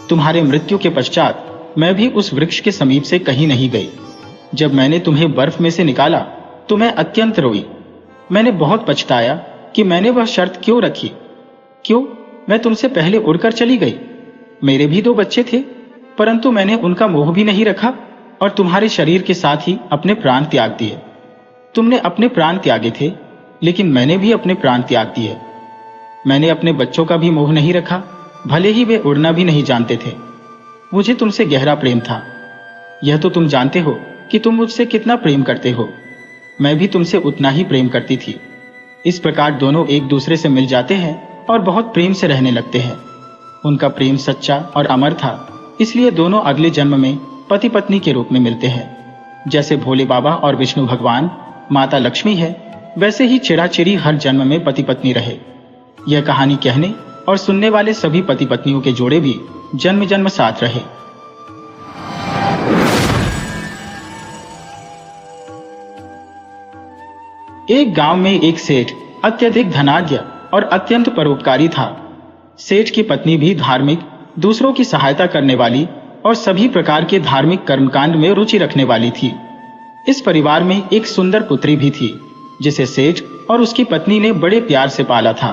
तुम्हारे मृत्यु के पश्चात मैं भी उस वृक्ष के समीप से कहीं नहीं गई। जब मैंने तुम्हें बर्फ में से निकाला तो मैं अत्यंत रोई। मैंने बहुत पछताया कि मैंने वह शर्त क्यों रखी। क्यों मैं तुमसे पहले उड़कर चली गई? मेरे भी 2 बच्चे थे, परंतु मैंने उनका मोह भी नहीं रखा और तुम्हारे शरीर के साथ ही अपने प्राण त्याग दिए। तुमने अपने प्राण त्यागे थे, लेकिन मैंने भी अपने प्राण त्याग दिए। मैंने अपने बच्चों का भी मोह नहीं रखा, भले ही वे उड़ना भी नहीं जानते थे। मुझे तुमसे गहरा प्रेम था। यह तो तुम जानते हो कि तुम मुझसे कितना प्रेम करते हो। मैं भी तुमसे उतना ही प्रेम करती थी। इस प्रकार दोनों एक दूसरे से मिल जाते हैं और बहुत प्रेम से रहने लगते हैं। उनका प्रेम सच्चा और अमर था, इसलिए दोनों अगले जन्म में पति पत्नी के रूप में मिलते हैं। जैसे भोले बाबा और विष्णु भगवान माता लक्ष्मी है, वैसे ही चिड़ा चिड़ी हर जन्म में पति पत्नी रहे। यह कहानी कहने और सुनने वाले सभी पति पत्नियों के जोड़े भी जन्म जन्म साथ रहे। एक गांव में एक सेठ अत्यधिक धनाढ्य और अत्यंत परोपकारी था। सेठ की पत्नी भी धार्मिक, दूसरों की सहायता करने वाली और सभी प्रकार के धार्मिक कर्मकांड में रुचि रखने वाली थी। इस परिवार में एक सुंदर पुत्री भी थी जिसे सेठ और उसकी पत्नी ने बड़े प्यार से पाला था।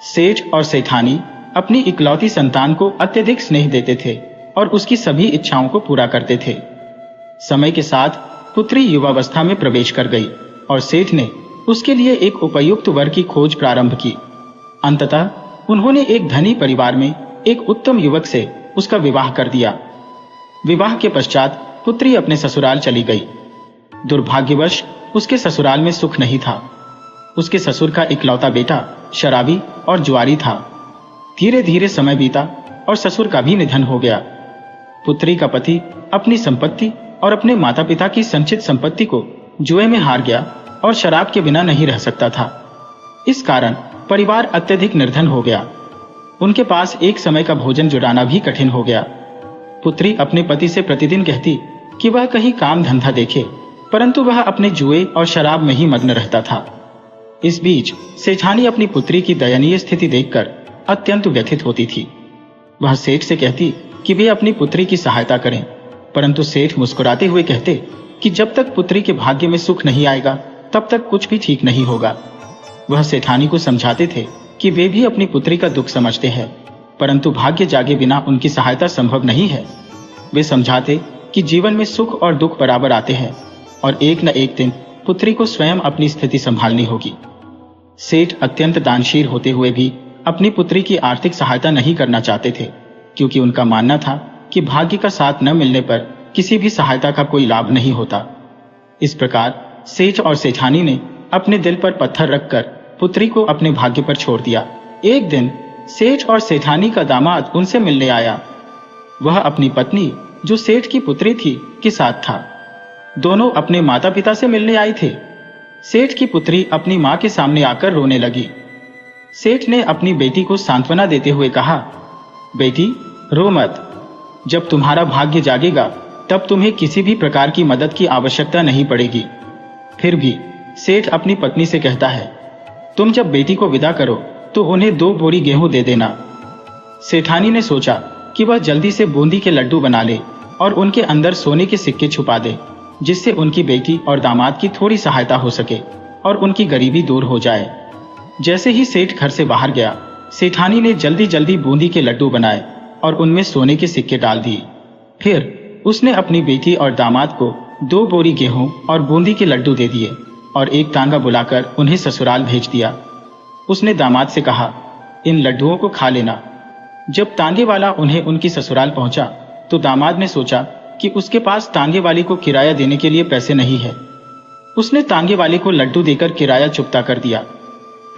सेठ और सेठानी अपनी इकलौती संतान को अत्यधिक स्नेह देते थे और उसकी सभी इच्छाओं को पूरा करते थे। समय के साथ पुत्री युवावस्था में प्रवेश कर गई और सेठ ने उसके लिए एक उपयुक्त वर की खोज प्रारंभ की। अंततः उन्होंने एक धनी परिवार में एक उत्तम युवक से उसका विवाह कर दिया। विवाह के पश्चात पुत्री अपने ससुराल चली गई। दुर्भाग्यवश उसके ससुराल में सुख नहीं था। उसके ससुर का इकलौता बेटा शराबी और जुआरी था। धीरे धीरे समय बीता और ससुर का भी निधन हो गया। पुत्री का पति अपनी संपत्ति और अपने माता पिता की संचित संपत्ति को जुए में हार गया और शराब के बिना नहीं रह सकता था। इस कारण परिवार अत्यधिक निर्धन हो गया। उनके पास एक समय का भोजन जुटाना भी कठिन हो गया। पुत्री अपने पति से प्रतिदिन कहती कि वह कहीं काम धंधा देखे, परंतु वह अपने जुए और शराब में ही मग्न रहता था। इस बीच सेठानी अपनी पुत्री की दयनीय स्थिति देखकर अत्यंत व्यथित होती थी। वह सेठ से कहती कि वे अपनी पुत्री की सहायता करें, परंतु सेठ मुस्कुराते हुए कहते कि जब तक पुत्री के भाग्य में सुख नहीं आएगा तब तक कुछ भी ठीक नहीं होगा। वह सेठानी को समझाते थे कि वे भी अपनी पुत्री का दुख समझते हैं, परंतु भाग्य जागे बिना उनकी सहायता संभव नहीं है। वे समझाते कि जीवन में सुख और दुख बराबर आते हैं और एक न एक दिन पुत्री को स्वयं अपनी स्थिति संभालनी होगी। सेठ अत्यंत दानशील होते हुए भी अपनी पुत्री की आर्थिक सहायता नहीं करना चाहते थे, क्योंकि उनका मानना था कि भाग्य का साथ न मिलने पर किसी भी सहायता का कोई लाभ नहीं होता। इस प्रकार सेठ और सेठानी ने अपने दिल पर पत्थर रखकर पुत्री को अपने भाग्य पर छोड़ दिया। एक दिन सेठ और सेठानी का दामाद उनसे मिलने आया। वह अपनी पत्नी, जो सेठ की पुत्री थी, के साथ था। दोनों अपने माता पिता से मिलने आए थे। सेठ की पुत्री अपनी मां के सामने आकर रोने लगी। सेठ ने अपनी बेटी को सांत्वना देते हुए कहा, बेटी रो मत, जब तुम्हारा भाग्य जागेगा तब तुम्हें किसी भी प्रकार की मदद की आवश्यकता नहीं पड़ेगी। फिर भी सेठ अपनी पत्नी से कहता है, तुम जब बेटी को विदा करो तो उन्हें 2 बोरी गेहूं दे देना। सेठानी ने सोचा कि वह जल्दी से बूंदी के लड्डू बना ले और उनके अंदर सोने के सिक्के छुपा दे, जिससे उनकी बेटी और दामाद की थोड़ी सहायता हो सके और उनकी गरीबी दूर हो जाए। जैसे ही सेठ घर से बाहर गया, सेठानी ने जल्दी जल्दी बूंदी के लड्डू बनाए और उनमें सोने के सिक्के डाल दिए। फिर उसने अपनी बेटी और दामाद को 2 बोरी गेहूं और बूंदी के लड्डू दे दिए और एक तांगा बुलाकर उन्हें ससुराल भेज दिया। उसने दामाद से कहा, इन लड्डुओं को खा लेना। जब तांगे वाला उन्हें उनकी ससुराल पहुंचा तो दामाद ने सोचा कि उसके पास तांगे वाले को किराया देने के लिए पैसे नहीं है। उसने तांगे वाले को लड्डू देकर किराया चुकता कर दिया।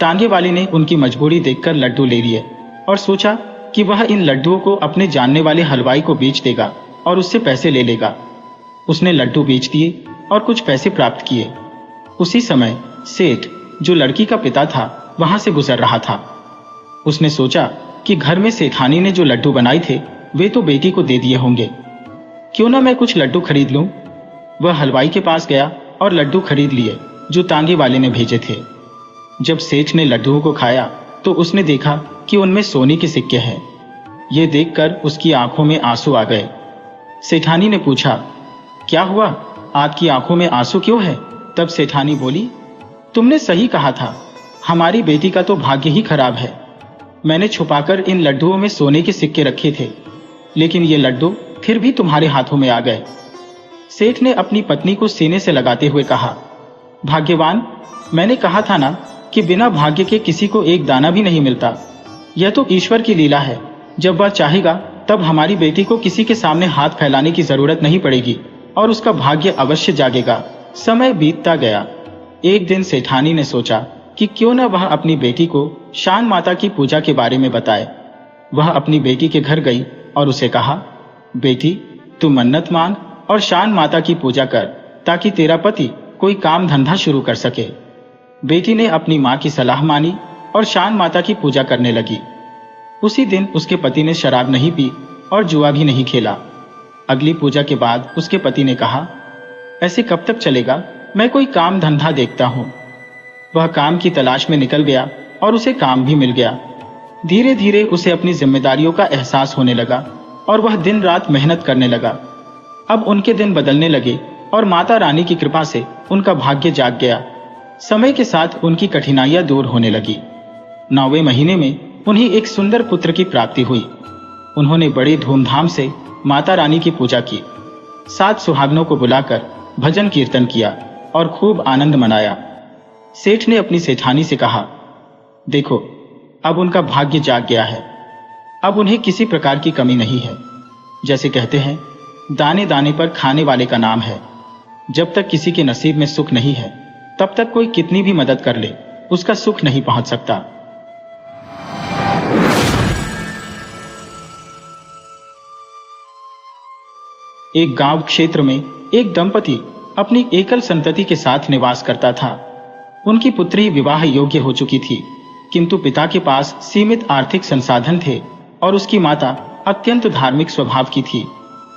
तांगे वाले ने उनकी मजबूरी देखकर लड्डू ले लिए और सोचा कि वह इन लड्डुओं को अपने जानने वाले हलवाई को बेच देगा और उससे पैसे ले लेगा। उसने लड्डू बेच दिए और कुछ पैसे प्राप्त किए। उसी समय सेठ, जो लड़की का पिता था, वहां से गुजर रहा था। उसने सोचा कि घर में सेठानी ने जो लड्डू बनाए थे वे तो बेटी को दे दिए होंगे, क्यों ना मैं कुछ लड्डू खरीद लूं। वह हलवाई के पास गया और लड्डू खरीद लिए जो तांगे वाले ने भेजे थे। जब सेठ ने लड्डुओं को खाया तो उसने देखा कि उनमें सोने के सिक्के हैं। यह देखकर उसकी आंखों में आंसू आ गए। सेठानी ने पूछा, क्या हुआ, आपकी आंखों में आंसू क्यों है? तब सेठानी बोली, तुमने सही कहा था, हमारी बेटी का तो भाग्य ही खराब है। मैंने छुपाकर इन लड्डुओं में सोने के सिक्के रखे थे, लेकिन ये लड्डू फिर भी तुम्हारे हाथों में आ गए। सेठ ने अपनी पत्नी को सीने से लगाते हुए कहा, भाग्यवान, मैंने कहा था ना कि बिना भाग्य के किसी को एक दाना भी नहीं मिलता। यह तो ईश्वर की लीला है। जब वह चाहेगा तब हमारी बेटी को किसी के सामने हाथ फैलाने की जरूरत नहीं पड़ेगी और उसका भाग्य अवश्य जागेगा। समय बीतता गया। एक दिन सेठानी ने सोचा कि क्यों न वह अपनी बेटी को शान माता की पूजा के बारे में बताए। वह अपनी बेटी के घर गई और उसे कहा, बेटी, तू मन्नत मांग और शान माता की पूजा कर ताकि तेरा पति कोई काम धंधा शुरू कर सके। बेटी ने अपनी मां की सलाह मानी और शान माता की पूजा करने लगी। उसी दिन उसके पति ने शराब नहीं पी और जुआ भी नहीं खेला। अगली पूजा के बाद उसके पति ने कहा, ऐसे कब तक चलेगा, मैं कोई काम धंधा देखता हूं। वह काम की तलाश में निकल गया और उसे काम भी मिल गया। धीरे धीरे उसे अपनी जिम्मेदारियों का एहसास होने लगा और वह दिन रात मेहनत करने लगा। अब उनके दिन बदलने लगे और माता रानी की कृपा से उनका भाग्य जाग गया। समय के साथ उनकी कठिनाइयां दूर होने लगी। 9वें महीने में उन्हें एक सुंदर पुत्र की प्राप्ति हुई। उन्होंने बड़े धूमधाम से माता रानी की पूजा की, 7 सुहागनों को बुलाकर भजन कीर्तन किया और खूब आनंद मनाया। सेठ ने अपनी सेठानी से कहा, देखो अब उनका भाग्य जाग गया है, अब उन्हें किसी प्रकार की कमी नहीं है। जैसे कहते हैं, दाने दाने पर खाने वाले का नाम है। जब तक किसी के नसीब में सुख नहीं है, तब तक कोई कितनी भी मदद कर ले, उसका सुख नहीं पहुंच सकता। एक गांव क्षेत्र में एक दंपति अपनी एकल संतति के साथ निवास करता था। उनकी पुत्री विवाह योग्य हो चुकी थी, किंतु पिता के पास सीमित आर्थिक संसाधन थे और उसकी माता अत्यंत धार्मिक स्वभाव की थी,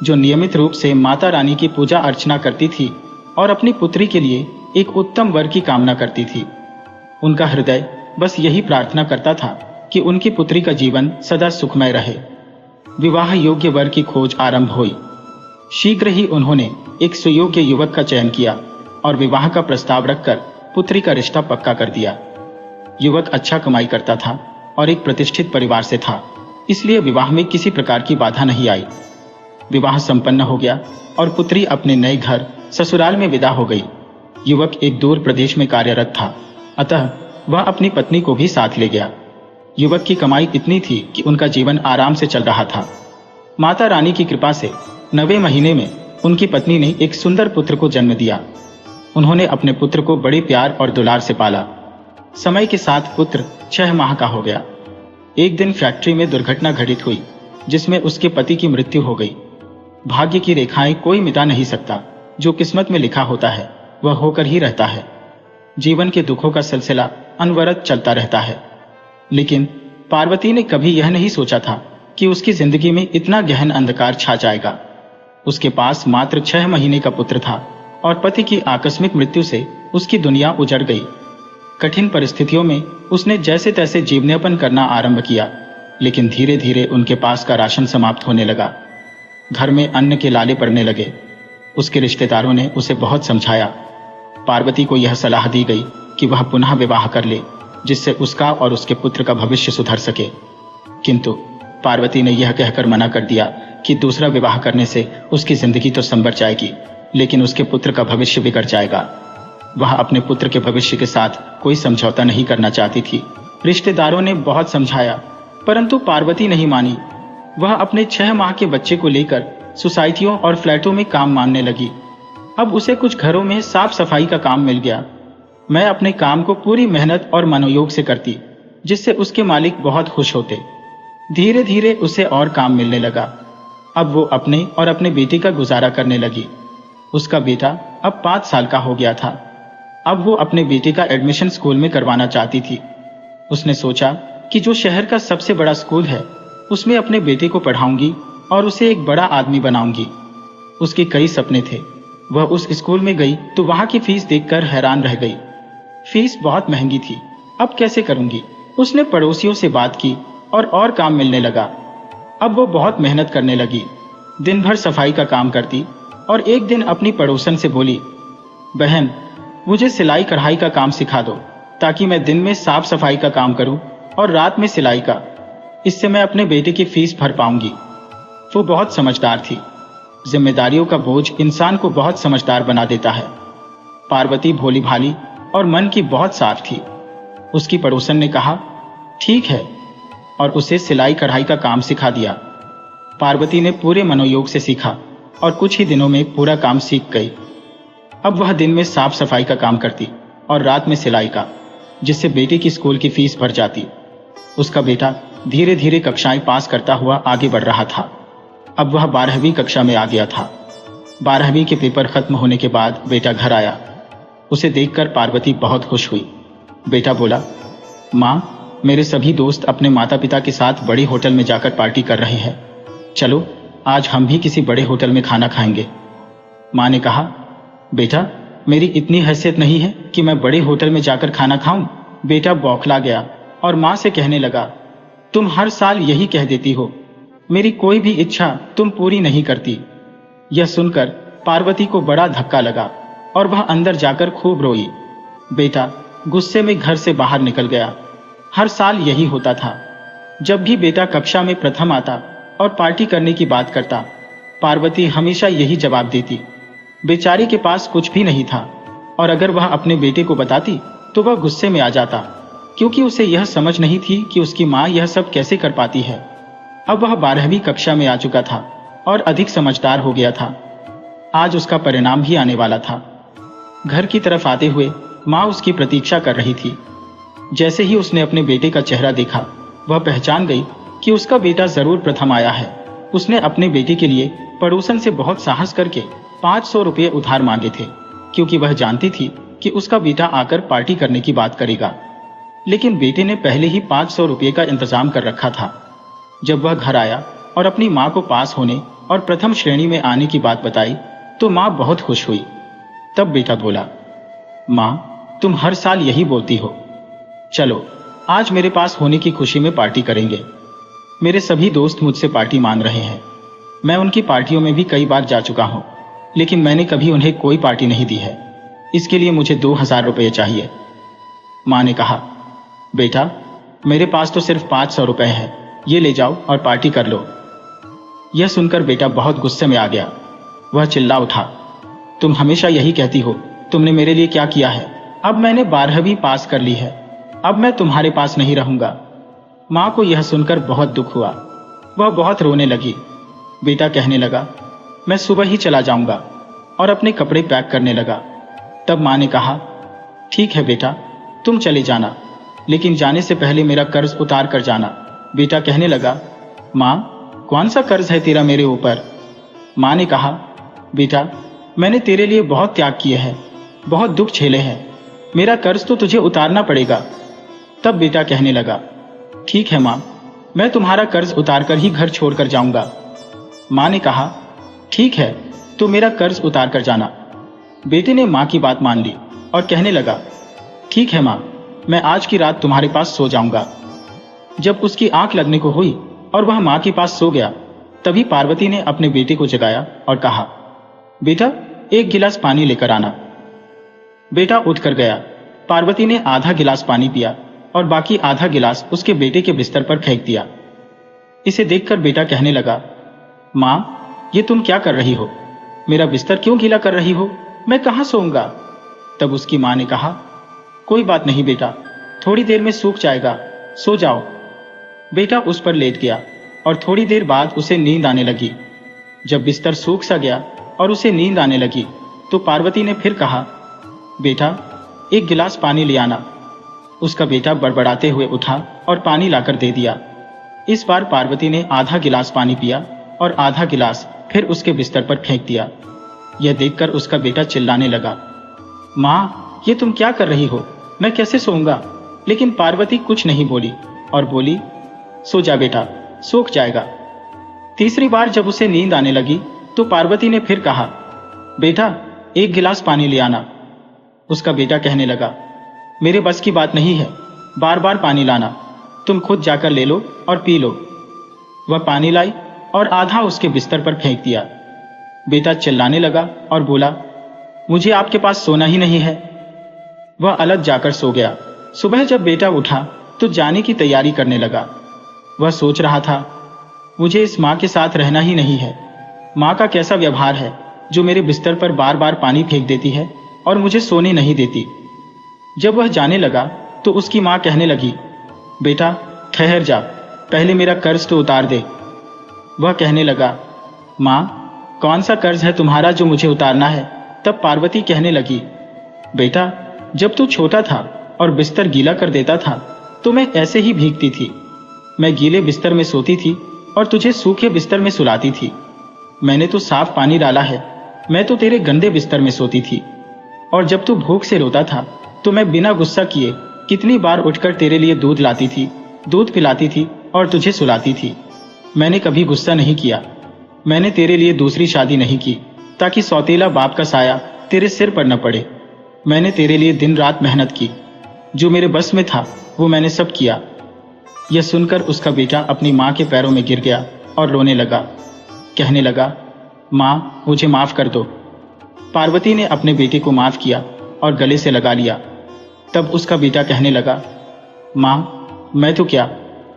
जो नियमित रूप से माता रानी की पूजा अर्चना करती थी और अपनी पुत्री के लिए एक उत्तम वर की कामना करती थी। उनका हृदय बस यही प्रार्थना करता था कि उनकी पुत्री का जीवन सदा सुखमय रहे। विवाह योग्य वर की खोज आरंभ हुई। शीघ्र ही उन्होंने एक सुयोग्य युवक का चयन किया और विवाह का प्रस्ताव रखकर पुत्री का रिश्ता पक्का कर दिया। युवक अच्छा कमाई करता था और एक प्रतिष्ठित परिवार से था, इसलिए विवाह में किसी प्रकार की बाधा नहीं आई। विवाह संपन्न हो गया और पुत्री अपने नए घर ससुराल में विदा हो गई। युवक एक दूर प्रदेश में कार्यरत था, अतः वह अपनी पत्नी को भी साथ ले गया। युवक की कमाई इतनी थी कि उनका जीवन आराम से चल रहा था। माता रानी की कृपा से 9वें महीने में उनकी पत्नी ने एक सुंदर पुत्र को जन्म दिया। उन्होंने अपने पुत्र को बड़े प्यार और दुलार से पाला। समय के साथ पुत्र 6 माह का हो गया। एक दिन फैक्ट्री में दुर्घटना घटित हुई, जिसमें उसके पति की मृत्यु हो गई। भाग्य की रेखाएं कोई मिटा नहीं सकता, जो किस्मत में लिखा होता है वह होकर ही रहता है। जीवन के दुखों का सिलसिला अनवरत चलता रहता है। लेकिन पार्वती ने कभी यह नहीं सोचा था कि उसकी जिंदगी में इतना गहन अंधकार छा जाएगा। उसके पास मात्र 6 महीने का पुत्र था और पति की आकस्मिक मृत्यु से उसकी दुनिया उजड़ गई। कठिन परिस्थितियों में उसने जैसे तैसे जीवनयापन करना आरंभ किया, लेकिन धीरे धीरे उनके पास का राशन समाप्त होने लगा। घर में अन्न के लाले पड़ने लगे। उसके रिश्तेदारों ने उसे बहुत समझाया। पार्वती को यह सलाह दी गई कि वह पुनः विवाह कर ले, जिससे उसका और उसके पुत्र का भविष्य सुधर सके। किंतु पार्वती ने यह कहकर मना कर दिया कि दूसरा विवाह करने से उसकी जिंदगी तो संवर जाएगी, लेकिन उसके पुत्र का भविष्य बिगड़ जाएगा। वह अपने पुत्र के भविष्य के साथ कोई समझौता नहीं करना चाहती थी। रिश्तेदारों ने बहुत समझाया, परंतु पार्वती नहीं मानी। वह अपने 6 माह के बच्चे को लेकर सोसाइटियों और फ्लैटों में काम मांगने लगी। अब उसे कुछ घरों में साफ सफाई का काम मिल गया। मैं अपने काम को पूरी मेहनत और मनोयोग से करती, जिससे उसके मालिक बहुत खुश होते। धीरे धीरे उसे और काम मिलने लगा। अब वो अपने और अपने बेटे का गुजारा करने लगी। उसका बेटा अब 5 साल का हो गया था। अब वो अपने बेटे का एडमिशन स्कूल में करवाना चाहती थी। उसने सोचा कि जो शहर का सबसे बड़ा स्कूल है, उसमें अपने बेटे को पढ़ाऊंगी और उसे एक बड़ा आदमी बनाऊंगी। उसके कई सपने थे। वह उस स्कूल में गई तो वहां की फीस देखकर हैरान रह गई। फीस बहुत महंगी थी। अब कैसे करूंगी? उसने पड़ोसियों से बात की और काम मिलने लगा। अब वो बहुत मेहनत करने लगी। दिन भर सफाई का काम करती और एक दिन अपनी पड़ोसन से बोली, बहन, मुझे सिलाई कढ़ाई का काम सिखा दो, ताकि मैं दिन में साफ सफाई का काम करूं और रात में सिलाई का। इससे मैं अपने बेटे की फीस भर पाऊंगी। वो बहुत समझदार थी। जिम्मेदारियों का बोझ इंसान को बहुत समझदार बना देता है। पार्वती भोली भाली और मन की बहुत साफ थी। उसकी पड़ोसन ने कहा, ठीक है, और उसे सिलाई कढ़ाई का काम सिखा दिया। पार्वती ने पूरे मनोयोग से सीखा और कुछ ही दिनों में पूरा काम सीख गई। अब वह दिन में साफ सफाई का काम करती और रात में सिलाई का, जिससे बेटे की स्कूल की फीस भर जाती। उसका बेटा धीरे धीरे कक्षाएं पास करता हुआ आगे बढ़ रहा था। अब वह 12वीं कक्षा में आ गया था। 12वीं के पेपर खत्म होने के बाद बेटा घर आया। उसे देखकर पार्वती बहुत खुश हुई। बेटा बोला, माँ, मेरे सभी दोस्त अपने माता पिता के साथ बड़े होटल में जाकर पार्टी कर रहे हैं। चलो आज हम भी किसी बड़े होटल में खाना खाएंगे। माँ ने कहा, बेटा, मेरी इतनी हैसियत नहीं है कि मैं बड़े होटल में जाकर खाना खाऊं। बेटा बौखला गया और माँ से कहने लगा, तुम हर साल यही कह देती हो, मेरी कोई भी इच्छा तुम पूरी नहीं करती। यह सुनकर पार्वती को बड़ा धक्का लगा और वह अंदर जाकर खूब रोई। बेटा गुस्से में घर से बाहर निकल गया। हर साल यही होता था। जब भी बेटा कक्षा में प्रथम आता और पार्टी करने की बात करता, पार्वती हमेशा यही जवाब देती। बेचारी के पास कुछ भी नहीं था, और अगर वह अपने बेटे को बताती तो वह गुस्से में आ जाता, क्योंकि उसे यह समझ नहीं थी कि उसकी माँ यह सब कैसे कर पाती है। अब वह 12वीं कक्षा में आ चुका था और अधिक समझदार हो गया था। आज उसका परिणाम भी आने वाला था। घर की तरफ आते हुए माँ उसकी प्रतीक्षा कर रही थी। जैसे ही उसने अपने बेटे का चेहरा देखा, वह पहचान गई कि उसका बेटा जरूर प्रथम आया है। उसने अपने बेटे के लिए पड़ोसन से बहुत साहस करके 500 रुपये उधार मांगे थे, क्योंकि वह जानती थी कि उसका बेटा आकर पार्टी करने की बात करेगा। लेकिन बेटे ने पहले ही 500 रुपये का इंतजाम कर रखा था। जब वह घर आया और अपनी माँ को पास होने और प्रथम श्रेणी में आने की बात बताई तो माँ बहुत खुश हुई। तब बेटा बोला, माँ तुम हर साल यही बोलती हो। चलो आज मेरे पास होने की खुशी में पार्टी करेंगे। मेरे सभी दोस्त मुझसे पार्टी मांग रहे हैं। मैं उनकी पार्टियों में भी कई बार जा चुका हूँ, लेकिन मैंने कभी उन्हें कोई पार्टी नहीं दी है। इसके लिए मुझे 2000 रुपये चाहिए। माँ ने कहा, बेटा मेरे पास तो सिर्फ 500 रुपये है, ये ले जाओ और पार्टी कर लो। यह सुनकर बेटा बहुत गुस्से में आ गया। वह चिल्ला उठा, तुम हमेशा यही कहती हो, तुमने मेरे लिए क्या किया है? अब मैंने 12वीं पास कर ली है, अब मैं तुम्हारे पास नहीं रहूंगा। माँ को यह सुनकर बहुत दुख हुआ। वह बहुत रोने लगी। बेटा कहने लगा, मैं सुबह ही चला जाऊंगा, और अपने कपड़े पैक करने लगा। तब माँ ने कहा, ठीक है बेटा तुम चले जाना, लेकिन जाने से पहले मेरा कर्ज उतार कर जाना। बेटा कहने लगा, माँ कौन सा कर्ज है तेरा मेरे ऊपर? माँ ने कहा, बेटा मैंने तेरे लिए बहुत त्याग किए हैं, बहुत दुख झेले हैं, मेरा कर्ज तो तुझे उतारना पड़ेगा। तब बेटा कहने लगा, ठीक है माँ, मैं तुम्हारा कर्ज उतार कर ही घर छोड़कर जाऊंगा। माँ ने कहा, ठीक है तो मेरा कर्ज उतार कर जाना। बेटे ने माँ की बात मान ली और कहने लगा, ठीक है माँ, मैं आज की रात तुम्हारे पास सो जाऊंगा। जब उसकी आंख लगने को हुई और वह माँ के पास सो गया, तभी पार्वती ने अपने बेटे को जगाया और कहा, बेटा एक गिलास पानी लेकर आना। बेटा उठकर गया। पार्वती ने आधा गिलास पानी पिया और बाकी आधा गिलास उसके बेटे के बिस्तर पर फेंक दिया। इसे देखकर बेटा कहने लगा, माँ ये तुम क्या कर रही हो? मेरा बिस्तर क्यों गीला कर रही हो? मैं कहाँ सोऊंगा? तब उसकी माँ ने कहा, कोई बात नहीं बेटा, थोड़ी देर में सूख जाएगा, सो जाओ। बेटा उस पर लेट गया और थोड़ी देर बाद उसे नींद आने लगी। जब बिस्तर सूख सा गया और उसे नींद आने लगी तो पार्वती ने फिर कहा, बेटा एक गिलास पानी ले आना। उसका बेटा बड़बड़ाते हुए उठा और पानी लाकर दे दिया। इस बार पार्वती ने आधा गिलास पानी पिया और आधा गिलास फिर उसके बिस्तर पर फेंक दिया। यह देखकर उसका बेटा चिल्लाने लगा, माँ ये तुम क्या कर रही हो? मैं कैसे सोऊंगा? लेकिन पार्वती कुछ नहीं बोली और बोली, सो जा बेटा, सूख जाएगा। तीसरी बार जब उसे नींद आने लगी तो पार्वती ने फिर कहा, बेटा एक गिलास पानी ले आना। उसका बेटा कहने लगा, मेरे बस की बात नहीं है, बार बार पानी लाना, तुम खुद जाकर ले लो और पी लो। वह पानी लाई और आधा उसके बिस्तर पर फेंक दिया। बेटा चिल्लाने लगा और बोला, मुझे आपके पास सोना ही नहीं है। वह अलग जाकर सो गया। सुबह जब बेटा उठा तो जाने की तैयारी करने लगा। वह सोच रहा था, मुझे इस माँ के साथ रहना ही नहीं है। माँ का कैसा व्यवहार है जो मेरे बिस्तर पर बार बार पानी फेंक देती है और मुझे सोने नहीं देती। जब वह जाने लगा तो उसकी माँ कहने लगी, बेटा ठहर जा, पहले मेरा कर्ज तो उतार दे। वह कहने लगा, माँ कौन सा कर्ज है तुम्हारा जो मुझे उतारना है? तब पार्वती कहने लगी, बेटा जब तू छोटा था और बिस्तर गीला कर देता था तो मैं ऐसे ही भीगती थी। मैं गीले बिस्तर में सोती थी और तुझे सूखे बिस्तर में सुलाती थी। मैंने तो साफ पानी डाला है, मैं तो तेरे गंदे बिस्तर में सोती थी। और जब तू भूख से रोता था तो मैं बिना गुस्सा किए कितनी बार उठकर तेरे लिए दूध लाती थी, दूध पिलाती थी और तुझे सुलाती थी। मैंने कभी गुस्सा नहीं किया। मैंने तेरे लिए दूसरी शादी नहीं की ताकि सौतेला बाप का साया तेरे सिर पर न पड़े। मैंने तेरे लिए दिन रात मेहनत की, जो मेरे बस में था वो मैंने सब किया। यह सुनकर उसका बेटा अपनी माँ के पैरों में गिर गया और रोने लगा। कहने लगा, माँ मुझे माफ कर दो, पार्वती ने अपने बेटे को माफ किया और गले से लगा लिया। तब उसका बेटा कहने लगा, माँ, मैं तो क्या,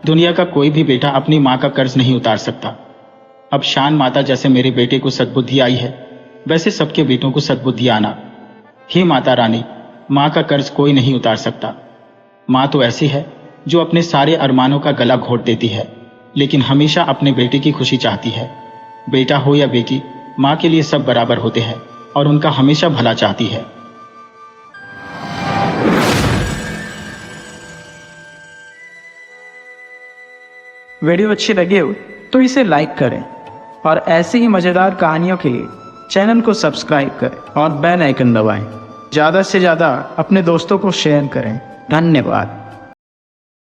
दुनिया का कोई भी बेटा अपनी माँ का कर्ज नहीं उतार सकता। अब शान माता जैसे मेरे बेटे को सद्बुद्धि आई है, वैसे सबके बेटों को सद्बुद्धि आना। हे माता रानी, माँ का कर्ज कोई नहीं उतार सकता। माँ तो ऐसी है जो अपने सारे अरमानों का गला घोट देती है, लेकिन हमेशा अपने बेटे की खुशी चाहती है। बेटा हो या बेटी, माँ के लिए सब बराबर होते हैं और उनका हमेशा भला चाहती है।
वीडियो अच्छी लगी हो तो इसे लाइक करें और ऐसी ही मज़ेदार कहानियों के लिए चैनल को सब्सक्राइब करें और बेल आइकन दबाएं। ज़्यादा से ज़्यादा अपने दोस्तों को शेयर करें। धन्यवाद।